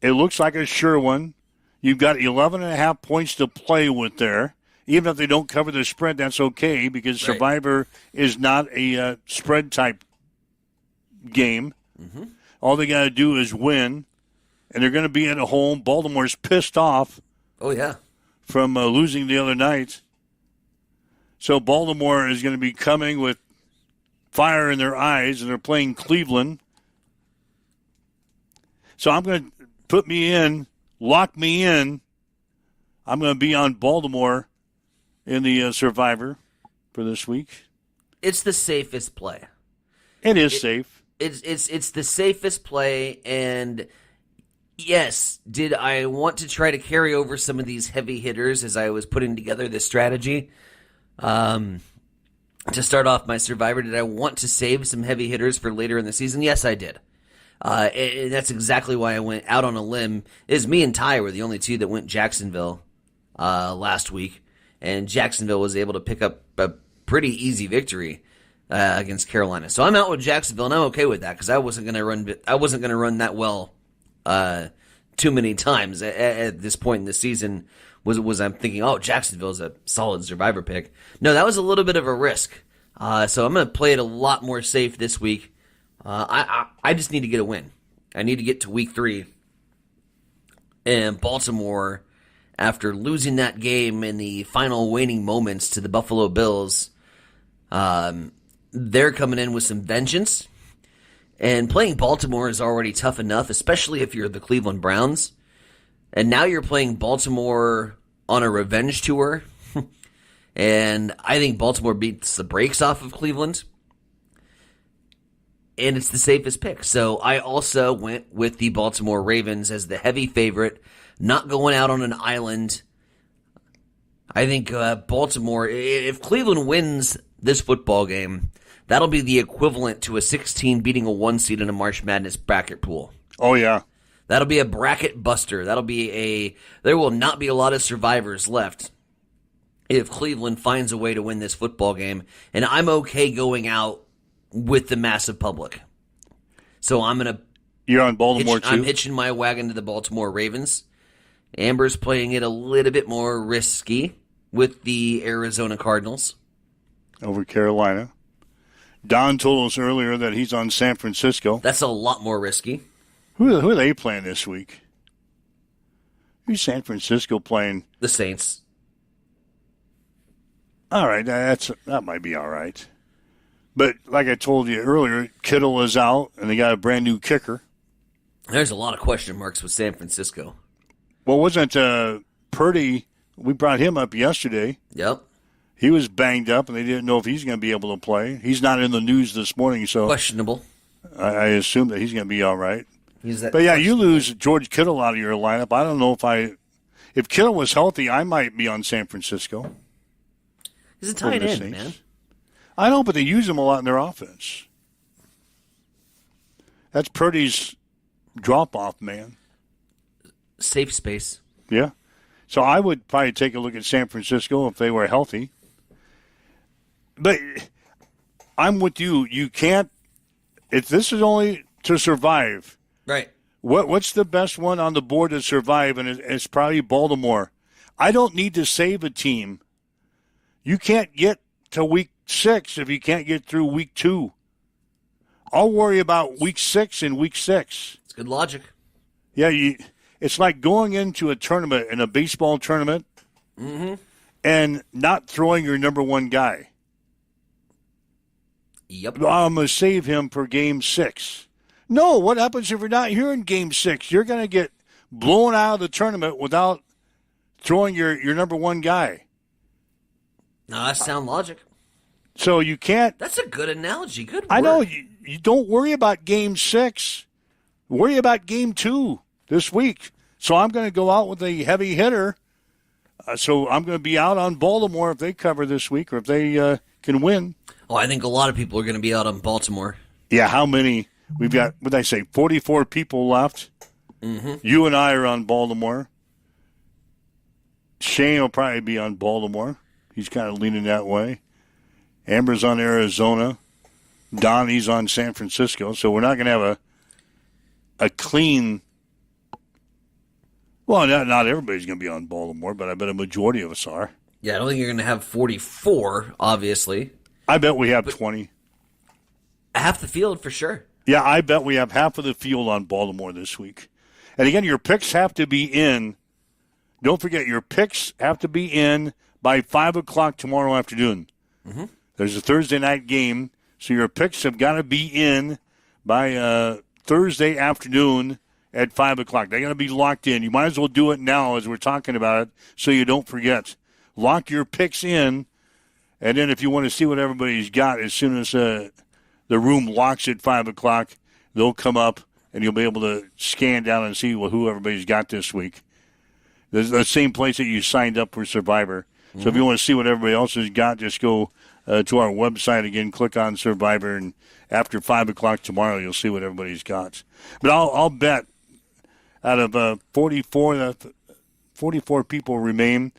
looks like a sure one. You've got 11.5 points to play with there. Even if they don't cover the spread, that's okay because Survivor is not a spread-type game. Mm-hmm. All they got to do is win, and they're going to be at home. Baltimore's pissed off. Oh, yeah. From losing the other night. So Baltimore is going to be coming with fire in their eyes, and they're playing Cleveland. So I'm going to lock me in. I'm going to be on Baltimore in the Survivor for this week. It's the safest play. It is safe. It's the safest play, and yes, did I want to try to carry over some of these heavy hitters as I was putting together this strategy? To start off my Survivor, did I want to save some heavy hitters for later in the season? Yes, I did. And that's exactly why I went out on a limb. Me and Ty were the only two that went Jacksonville last week, and Jacksonville was able to pick up a pretty easy victory against Carolina. So I'm out with Jacksonville, and I'm okay with that because I wasn't going to run that well too many times at this point in the season. Was I'm thinking, oh, Jacksonville's a solid Survivor pick. No, that was a little bit of a risk. So I'm going to play it a lot more safe this week. I just need to get a win. I need to get to week 3. And Baltimore, after losing that game in the final waning moments to the Buffalo Bills, they're coming in with some vengeance. And playing Baltimore is already tough enough, especially if you're the Cleveland Browns. And now you're playing Baltimore on a revenge tour. And I think Baltimore beats the brakes off of Cleveland. And it's the safest pick. So I also went with the Baltimore Ravens as the heavy favorite, not going out on an island. I think Baltimore, if Cleveland wins this football game, that'll be the equivalent to a 16 beating a 1 seed in a March Madness bracket pool. Oh, yeah. That'll be a bracket buster. There will not be a lot of survivors left if Cleveland finds a way to win this football game. And I'm okay going out with the massive public. So You're on Baltimore too? I'm hitching my wagon to the Baltimore Ravens. Amber's playing it a little bit more risky with the Arizona Cardinals. Over Carolina. Don told us earlier that he's on San Francisco. That's a lot more risky. Who are they playing this week? Who's San Francisco playing? The Saints. All right, that might be all right. But like I told you earlier, Kittle is out, and they got a brand new kicker. There's a lot of question marks with San Francisco. Well, wasn't Purdy? We brought him up yesterday. Yep. He was banged up, and they didn't know if he's going to be able to play. He's not in the news this morning, so questionable. I assume that he's going to be all right. But yeah, you lose George Kittle out of your lineup. I don't know if Kittle was healthy, I might be on San Francisco. He's a tight end, man. I know, but they use him a lot in their offense. That's Purdy's drop-off, man. Safe space. Yeah. So I would probably take a look at San Francisco if they were healthy. But I'm with you. You can't – this is only to survive. Right. What's the best one on the board to survive? And it's probably Baltimore. I don't need to save a team. You can't get to week 6 if you can't get through week 2. I'll worry about week 6 and week 6. It's good logic. Yeah, it's like going into a tournament, in a baseball tournament, and not throwing your number 1 guy. Yep. I'm going to save him for game 6. No, what happens if you're not here in game 6? You're going to get blown out of the tournament without throwing your number 1 guy. No, that's sound logic. So you can't. That's a good analogy. Good word. I know. You don't worry about game 6. worry about game 2 this week. So I'm going to go out with a heavy hitter. So I'm going to be out on Baltimore if they cover this week or if they can win. Oh, I think a lot of people are going to be out on Baltimore. Yeah, how many? We've got, what did I say, 44 people left. Mm-hmm. You and I are on Baltimore. Shane will probably be on Baltimore. He's kind of leaning that way. Amber's on Arizona. Donnie's on San Francisco. So we're not going to have a clean. Well, not everybody's going to be on Baltimore, but I bet a majority of us are. Yeah, I don't think you're going to have 44, obviously. I bet we have 20. Half the field for sure. Yeah, I bet we have half of the field on Baltimore this week. And again, your picks have to be in. Don't forget, your picks have to be in by 5 o'clock tomorrow afternoon. Mm-hmm. There's a Thursday night game, so your picks have got to be in by Thursday afternoon at 5 o'clock. They're going to be locked in. You might as well do it now as we're talking about it so you don't forget. Lock your picks in, and then if you want to see what everybody's got, as soon as the room locks at 5 o'clock, they'll come up, and you'll be able to scan down and see who everybody's got this week. There's the same place that you signed up for Survivor. So if you want to see what everybody else has got, just go to our website again, click on Survivor, and after 5 o'clock tomorrow, you'll see what everybody's got. But I'll bet out of 44 people remain,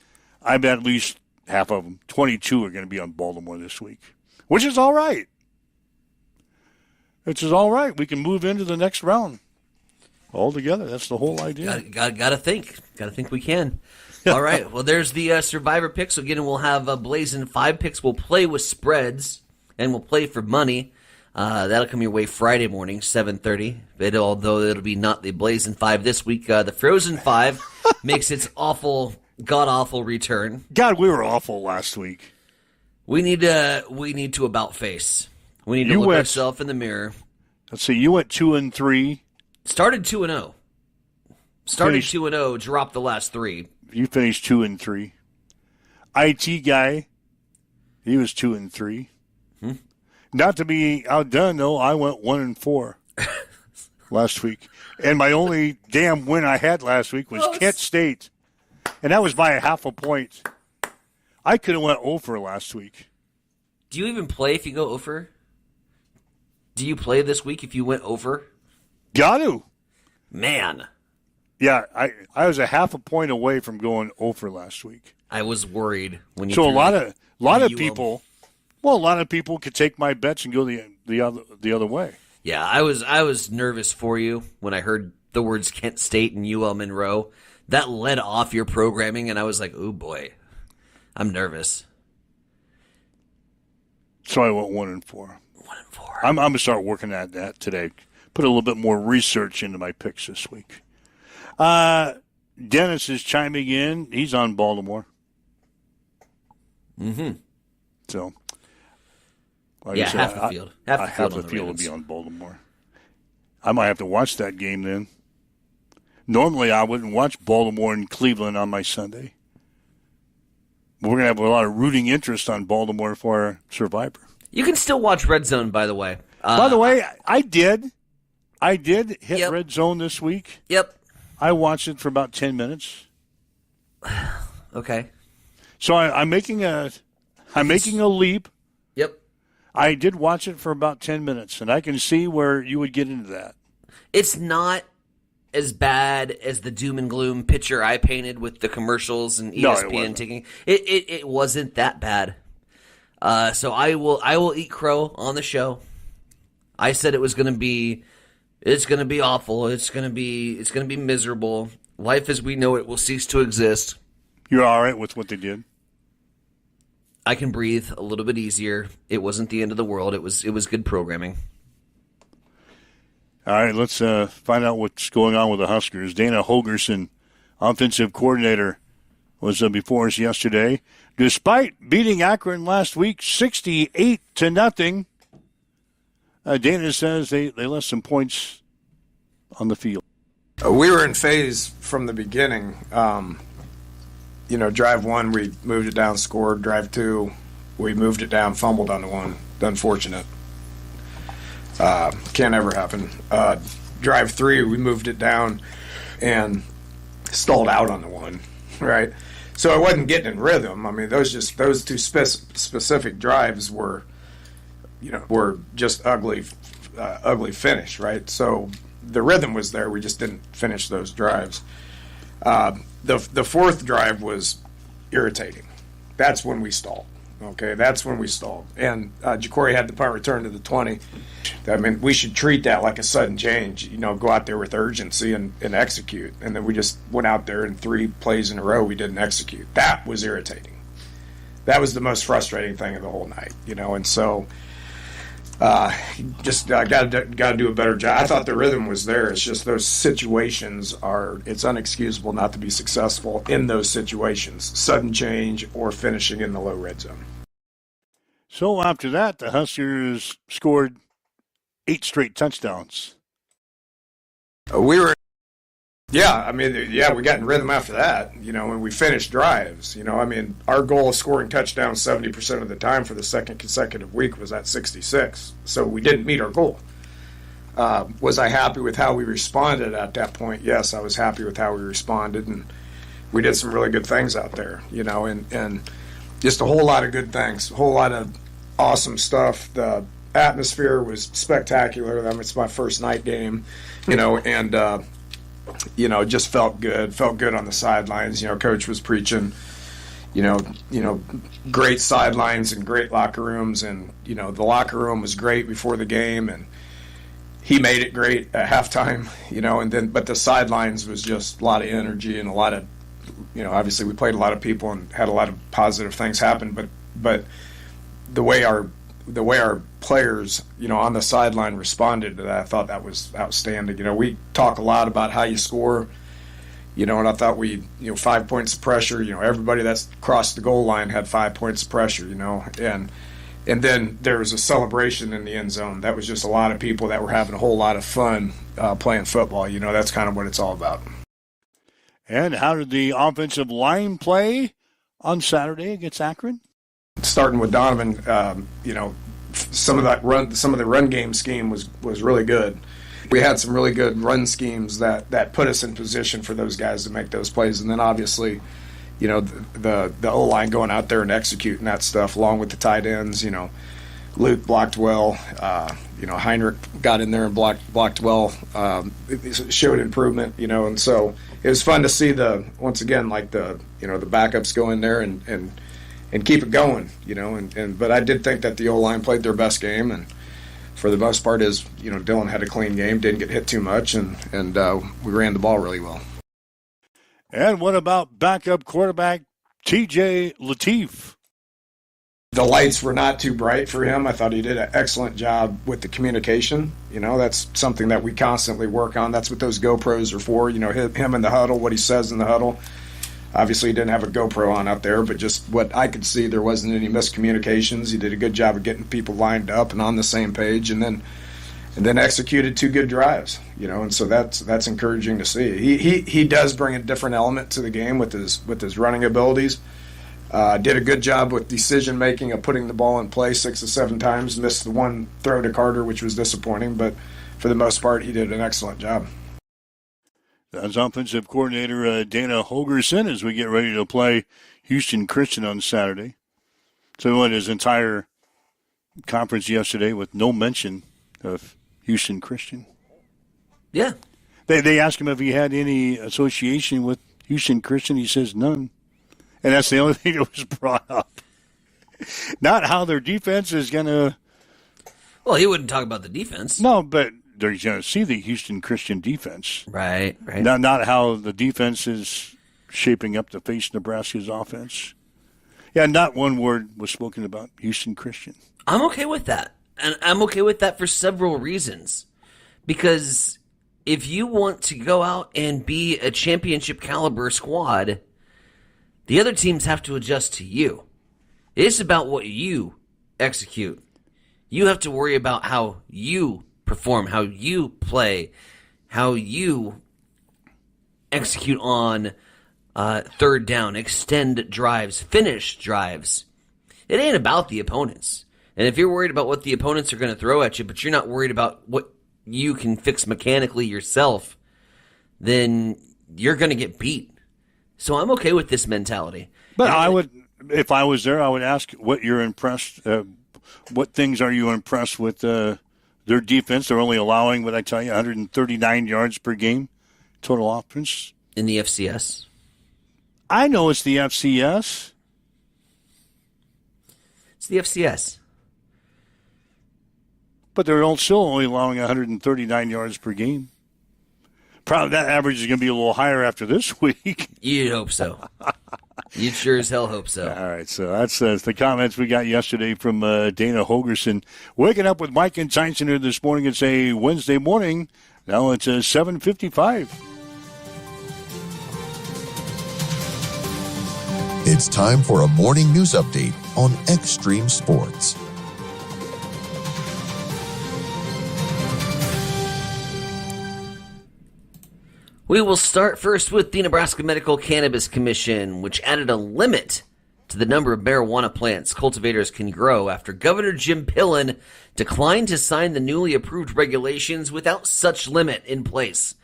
I bet at least half of them, 22, are going to be on Baltimore this week, which is all right. Which is all right. We can move into the next round altogether. That's the whole idea. Gotta think. Gotta think we can. All right. Well, there's the Survivor picks. Again, we'll have Blazing 5 picks. We'll play with spreads, and we'll play for money. That'll come your way Friday morning, 7:30. Although it'll be not the Blazing 5 this week. The Frozen 5 makes its god-awful return. God, we were awful last week. We need to about face. We need to look ourselves in the mirror. Let's see. You went 2-3. Started 2-0. Started 2-0. Dropped the last 3. You finished 2-3. IT guy, he was 2-3. Not to be outdone though, I went 1-4 last week, and my only damn win I had last week was Kent State, and that was by a half a point. I could have went over last week. Do you even play if you go over? Do you play this week if you went over? Got to. Man. Yeah, I was a half a point away from going over last week. I was worried when you. So a lot of people, a lot of people could take my bets and go the other way. Yeah, I was nervous for you when I heard the words Kent State and UL Monroe. That led off your programming, and I was like, "Oh boy, I'm nervous." So I went 1-4. 1-4. I'm gonna start working at that today. Put a little bit more research into my picks this week. Dennis is chiming in. He's on Baltimore. Mm-hmm. So, like yeah, half the field. Half the field will be on Baltimore. I might have to watch that game then. Normally, I wouldn't watch Baltimore and Cleveland on my Sunday. We're going to have a lot of rooting interest on Baltimore for our Survivor. You can still watch Red Zone, by the way. By the way, I did hit Red Zone this week. Yep. I watched it for about 10 minutes. Okay. So I'm making a leap. Yep. I did watch it for about 10 minutes, and I can see where you would get into that. It's not as bad as the doom and gloom picture I painted with the commercials and ESPN taking. It wasn't that bad. So I will eat crow on the show. I said it was going to be. It's going to be awful. It's going to be miserable. Life as we know it will cease to exist. You're all right with what they did? I can breathe a little bit easier. It wasn't the end of the world. It was good programming. All right, let's find out what's going on with the Huskers. Dana Holgerson, offensive coordinator, was before us yesterday. Despite beating Akron last week 68-0, Dana says they left some points on the field. We were in phase from the beginning. Drive 1, we moved it down, scored. Drive 2, we moved it down, fumbled on the 1. Unfortunate. Can't ever happen. drive 3, we moved it down and stalled out on the one, right? So I wasn't getting in rhythm. I mean, those two specific drives were just ugly finish, right? So the rhythm was there. We just didn't finish those drives. The fourth drive was irritating. That's when we stalled. Okay, that's when we stalled. And Jacory had the punt return to the 20. I mean, we should treat that like a sudden change. Go out there with urgency and execute. And then we just went out there and 3 plays in a row we didn't execute. That was irritating. That was the most frustrating thing of the whole night. And so got to do a better job. I thought the rhythm was there. It's just those situations it's unexcusable not to be successful in those situations. Sudden change or finishing in the low red zone. So after that, the Huskers scored 8 straight touchdowns. We got in rhythm after that, when we finished drives. Our goal of scoring touchdowns 70% of the time for the second consecutive week was at 66. So we didn't meet our goal. Was I happy with how we responded at that point? Yes, I was happy with how we responded, and we did some really good things out there, and just a whole lot of good things, a whole lot of awesome stuff. The atmosphere was spectacular. It's my first night game, and just felt good on the sidelines. Coach was preaching, great sidelines and great locker rooms, and the locker room was great before the game, and he made it great at halftime, but the sidelines was just a lot of energy and a lot of, obviously we played a lot of people and had a lot of positive things happen, but the way our players, on the sideline responded to that, I thought that was outstanding. We talk a lot about how you score, and I thought 5 points of pressure, everybody that's crossed the goal line had 5 points of pressure, and then there was a celebration in the end zone. That was just a lot of people that were having a whole lot of fun playing football. That's kind of what it's all about. And how did the offensive line play on Saturday against Akron? Starting with Donovan, some of the run game scheme was really good. We had some really good run schemes that put us in position for those guys to make those plays, and then obviously, the O-line going out there and executing that stuff along with the tight ends. Luke blocked well. Heinrich got in there and blocked well. It showed improvement. And so it was fun to see the backups go in there and keep it going, but I did think that the O-line played their best game, and for the most part Dylan had a clean game, didn't get hit too much, and we ran the ball really well. And what about backup quarterback TJ Lateef? The lights were not too bright for him. I thought he did an excellent job with the communication. That's something that we constantly work on. That's what those GoPros are for, him in the huddle, what he says in the huddle. Obviously, he didn't have a GoPro on out there, but just what I could see, there wasn't any miscommunications. He did a good job of getting people lined up and on the same page, and then executed 2 good drives. And so that's encouraging to see. He does bring a different element to the game with his running abilities. Did a good job with decision making of putting the ball in play 6 or 7 times. Missed the one throw to Carter, which was disappointing, but for the most part, he did an excellent job. That's offensive coordinator Dana Holgerson as we get ready to play Houston Christian on Saturday. So what, his entire conference yesterday with no mention of Houston Christian. Yeah. They asked him if he had any association with Houston Christian. He says none. And that's the only thing that was brought up. Not how their defense is going to... Well, he wouldn't talk about the defense. No, but they're going to see the Houston Christian defense. Right. Not how the defense is shaping up to face Nebraska's offense. Yeah, not one word was spoken about Houston Christian. I'm okay with that. And I'm okay with that for several reasons. Because if you want to go out and be a championship caliber squad, the other teams have to adjust to you. It's about what you execute. You have to worry about how you perform, how you play, how you execute on third down, extend drives, finish drives. It ain't about the opponents. And if you're worried about what the opponents are going to throw at you, but you're not worried about what you can fix mechanically yourself, then you're going to get beat. So I'm okay with this mentality. But I would, if I was there, I would ask what you're impressed, what things are you impressed with their defense? They're only allowing, what I tell you, 139 yards per game, total offense. In the FCS? I know it's the FCS. It's the FCS. But they're still only allowing 139 yards per game. Probably that average is going to be a little higher after this week. You'd hope so. You'd sure as hell hope so. All right, so that's the comments we got yesterday from Dana Holgerson. Waking up with Mike and Tyson here this morning. It's a Wednesday morning. Now it's 7:55. It's time for a morning news update on Extreme Sports. We will start first with the Nebraska Medical Cannabis Commission, which added a limit to the number of marijuana plants cultivators can grow after Governor Jim Pillen declined to sign the newly approved regulations without such limit in place.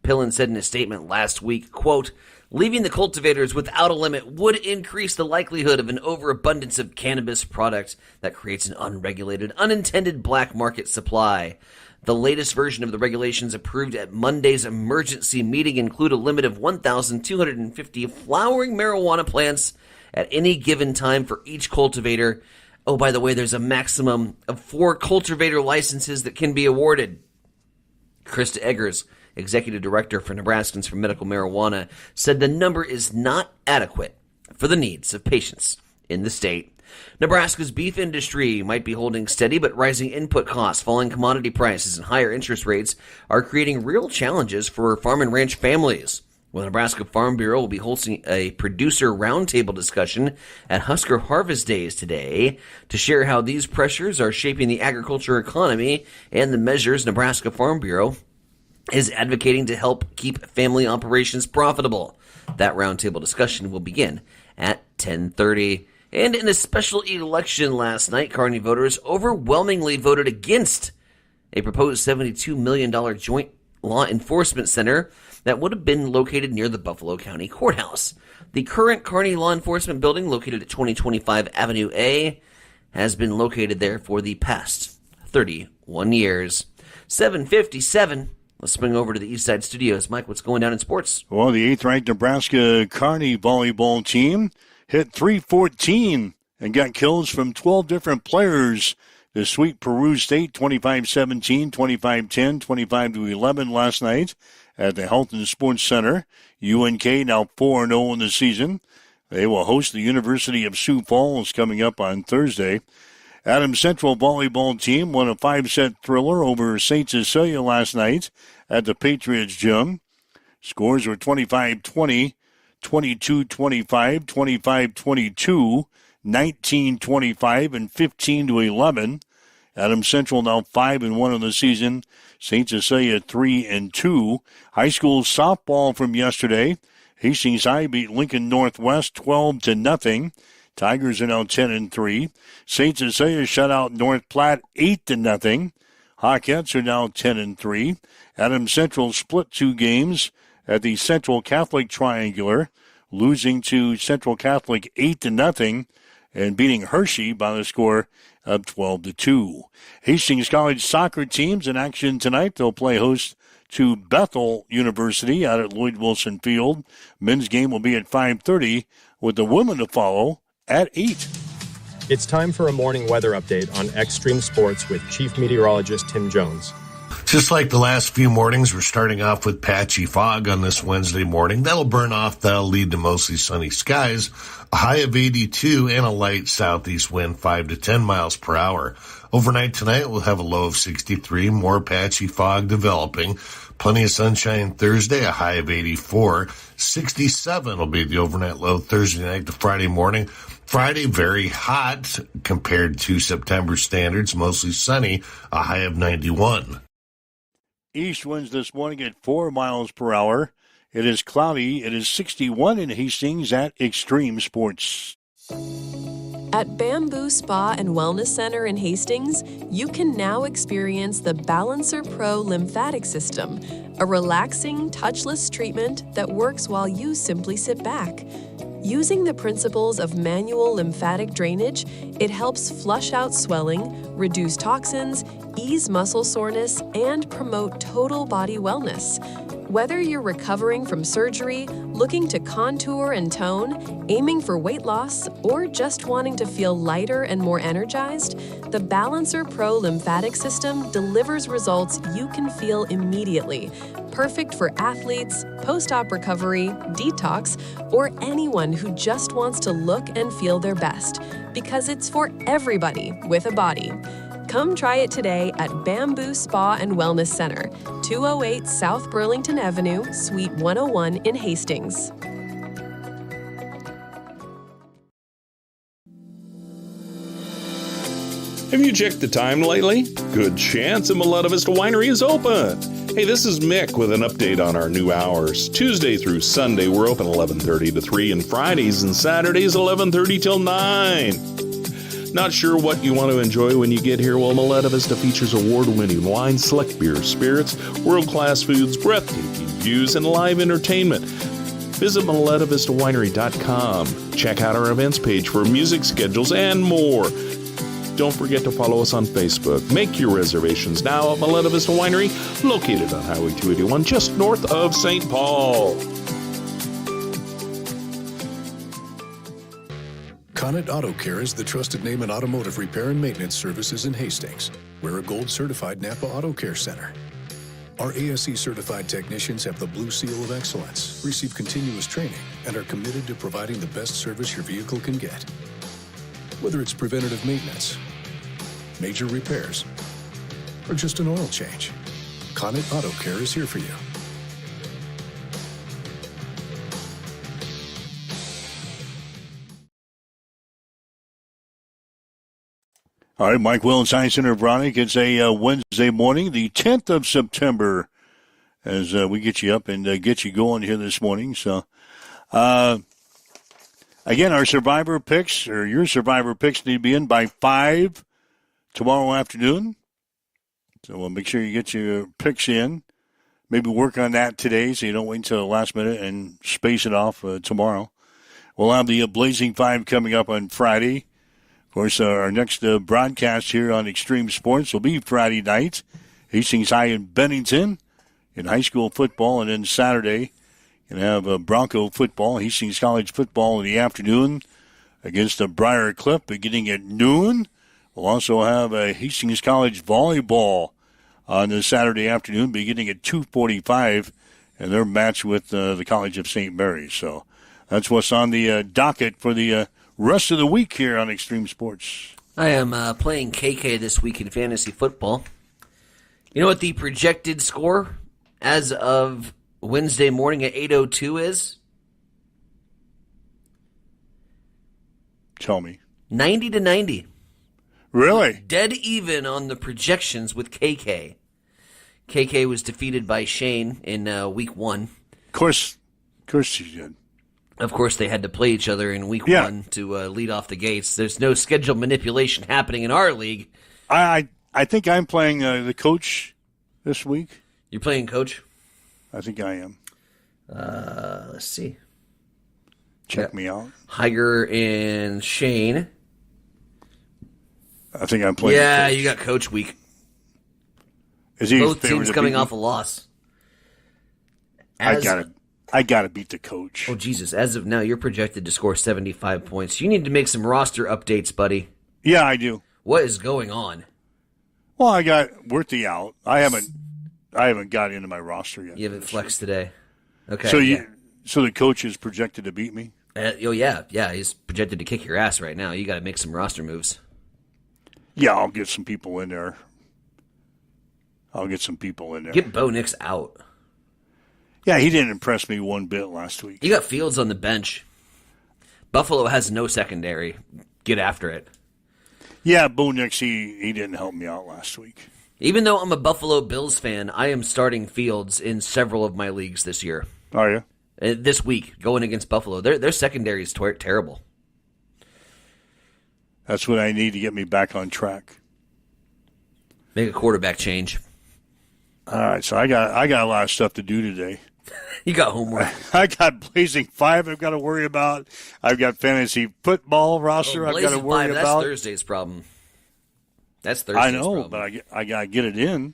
Pillen said in a statement last week, quote, "Leaving the cultivators without a limit would increase the likelihood of an overabundance of cannabis product that creates an unregulated, unintended black market supply. The latest version of the regulations approved at Monday's emergency meeting include a limit of 1,250 flowering marijuana plants at any given time for each cultivator. Oh, by the way, there's a maximum of 4 cultivator licenses that can be awarded." Krista Eggers, executive director for Nebraskans for Medical Marijuana, said the number is not adequate for the needs of patients in the state. Nebraska's beef industry might be holding steady, but rising input costs, falling commodity prices, and higher interest rates are creating real challenges for farm and ranch families. Well, the Nebraska Farm Bureau will be hosting a producer roundtable discussion at Husker Harvest Days today to share how these pressures are shaping the agriculture economy and the measures Nebraska Farm Bureau is advocating to help keep family operations profitable. That roundtable discussion will begin at 10:30. And in a special election last night, Kearney voters overwhelmingly voted against a proposed $72 million joint law enforcement center that would have been located near the Buffalo County Courthouse. The current Kearney Law Enforcement Building, located at 2025 Avenue A, has been located there for the past 31 years. 7:57. Let's swing over to the East Side Studios. Mike, what's going down in sports? Well, the 8th-ranked Nebraska Kearney volleyball team hit .314 and got kills from 12 different players to sweep Peru State 25-17, 25-10, 25-11 last night at the Health and Sports Center. UNK now 4-0 in the season. They will host the University of Sioux Falls coming up on Thursday. Adams Central volleyball team won a 5-set thriller over St. Cecilia last night at the Patriots Gym. Scores were 25-20, 22-25, 25-22, 19-25, and 15-11. Adams Central now 5-1 in the season. St. Cecilia 3-2. High school softball from yesterday. Hastings High beat Lincoln Northwest 12-0. Tigers are now 10-3. St. Cecilia shut out North Platte 8-0. Hawkettes are now 10-3. Adams Central split 2 games at the Central Catholic Triangular, losing to Central Catholic 8-0 and beating Hershey by the score of 12-2. Hastings College soccer teams in action tonight. They'll play host to Bethel University out at Lloyd Wilson Field. Men's game will be at 5:30 with the women to follow at 8. It's time for a morning weather update on Extreme Sports with Chief Meteorologist Tim Jones. Just like the last few mornings, we're starting off with patchy fog on this Wednesday morning. That'll burn off. That'll lead to mostly sunny skies. A high of 82 and a light southeast wind, 5 to 10 miles per hour. Overnight tonight, we'll have a low of 63, more patchy fog developing. Plenty of sunshine Thursday, a high of 84. 67 will be the overnight low Thursday night to Friday morning. Friday, very hot compared to September standards, mostly sunny, a high of 91. East winds this morning at 4 miles per hour. It is cloudy. It is 61 in Hastings at Extreme Sports. At Bamboo Spa and Wellness Center in Hastings, you can now experience the Balancer Pro lymphatic system, a relaxing, touchless treatment that works while you simply sit back. Using the principles of manual lymphatic drainage, it helps flush out swelling, reduce toxins, ease muscle soreness, and promote total body wellness. Whether you're recovering from surgery, looking to contour and tone, aiming for weight loss, or just wanting to feel lighter and more energized, the Balancer Pro lymphatic system delivers results you can feel immediately. Perfect for athletes, post-op recovery, detox, or anyone who just wants to look and feel their best, because it's for everybody with a body. Come try it today at Bamboo Spa and Wellness Center, 208 South Burlington Avenue, Suite 101 in Hastings. Have you checked the time lately? Good chance a Miletta Vista Winery is open. Hey, this is Mick with an update on our new hours. Tuesday through Sunday, we're open 11:30 to 3, and Fridays and Saturdays 11:30 till 9. Not sure what you want to enjoy when you get here? Well, Miletta Vista features award-winning wine, select beers, spirits, world-class foods, breathtaking views, and live entertainment. Visit MilettaVistaWinery.com. Check out our events page for music schedules and more. Don't forget to follow us on Facebook. Make your reservations now at Miletta Vista Winery, located on Highway 281, just north of St. Paul. Connet Auto Care is the trusted name in automotive repair and maintenance services in Hastings. We're a gold-certified Napa Auto Care Center. Our ASE-certified technicians have the Blue Seal of Excellence, receive continuous training, and are committed to providing the best service your vehicle can get. Whether it's preventative maintenance, major repairs, or just an oil change, Connet Auto Care is here for you. All right, Mike Will and Science Center Bronick. It's a Wednesday morning, the 10th of September, as we get you up and get you going here this morning. So, again, our survivor picks, or your survivor picks, need to be in by 5 tomorrow afternoon. So we'll make sure you get your picks in. Maybe work on that today so you don't wait until the last minute and space it off tomorrow. We'll have the Blazing 5 coming up on Friday. Of course, our next broadcast here on Extreme Sports will be Friday night. Hastings High in Bennington in high school football. And then Saturday, you can have Bronco football, Hastings College football in the afternoon against the Briar Cliff beginning at noon. We'll also have Hastings College volleyball on the Saturday afternoon beginning at 2:45, and their match with the College of St. Mary's. So that's what's on the docket for the rest of the week here on Extreme Sports. I am playing KK this week in fantasy football. You know what the projected score as of Wednesday morning at 8:02 is? Tell me. 90-90. Really? Dead even on the projections with KK. KK was defeated by Shane in week 1. Of course she did. Of course, they had to play each other in week 1 to lead off the gates. There's no schedule manipulation happening in our league. I think I'm playing the coach this week. You're playing coach? I think I am. Let's see. Check me out. Higer and Shane. I think I'm playing. Yeah, you got coach week. Is he both teams coming off a loss? I gotta beat the coach. Oh Jesus! As of now, you're projected to score 75 points. You need to make some roster updates, buddy. Yeah, I do. What is going on? Well, I got Worthy out. I haven't got into my roster yet. You haven't flexed today. Okay. So the coach is projected to beat me. Yeah. He's projected to kick your ass right now. You got to make some roster moves. Yeah, I'll get some people in there. Get Bo Nix out. Yeah, he didn't impress me one bit last week. You got Fields on the bench. Buffalo has no secondary. Get after it. Yeah, Bo Nix, he didn't help me out last week. Even though I'm a Buffalo Bills fan, I am starting Fields in several of my leagues this year. Are you? This week, going against Buffalo. Their secondary is terrible. That's what I need to get me back on track. Make a quarterback change. All right, so I got a lot of stuff to do today. You got homework. I got Blazing 5 I've got to worry about. I've got fantasy football roster I've got to worry about. That's Thursday's problem. That's Thursday's I know, problem. but I got to get it in.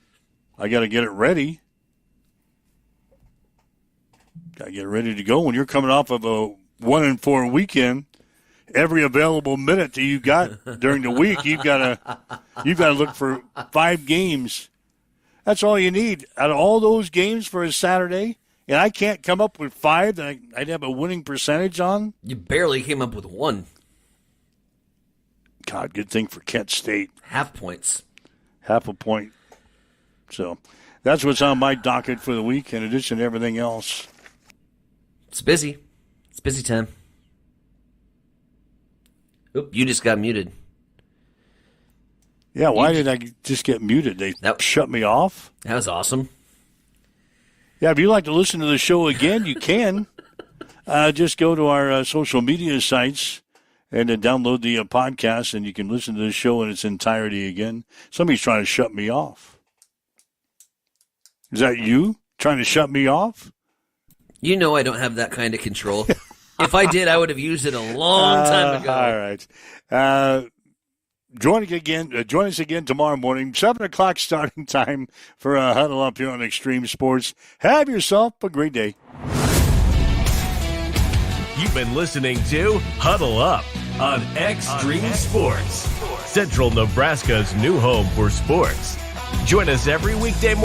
I got to get it ready. Got to get it ready to go. When you're coming off of a 1-4 weekend, every available minute that you got during the week, you've got to look for 5 games. That's all you need. Out of all those games for a Saturday, and I can't come up with 5 that I'd have a winning percentage on. You barely came up with 1. God, good thing for Kent State. Half points. Half a point. So that's what's on my docket for the week, in addition to everything else. It's busy. It's busy time. Oop, you just got muted. Yeah, why did I just get muted? They shut me off? That was awesome. Yeah, if you'd like to listen to the show again, you can. Just go to our social media sites and then download the podcast, and you can listen to the show in its entirety again. Somebody's trying to shut me off. Is that you trying to shut me off? You know I don't have that kind of control. If I did, I would have used it a long time ago. All right. Join us again tomorrow morning, 7 o'clock starting time for a Huddle Up here on Extreme Sports. Have yourself a great day. You've been listening to Huddle Up on Extreme Sports, Central Nebraska's new home for sports. Join us every weekday morning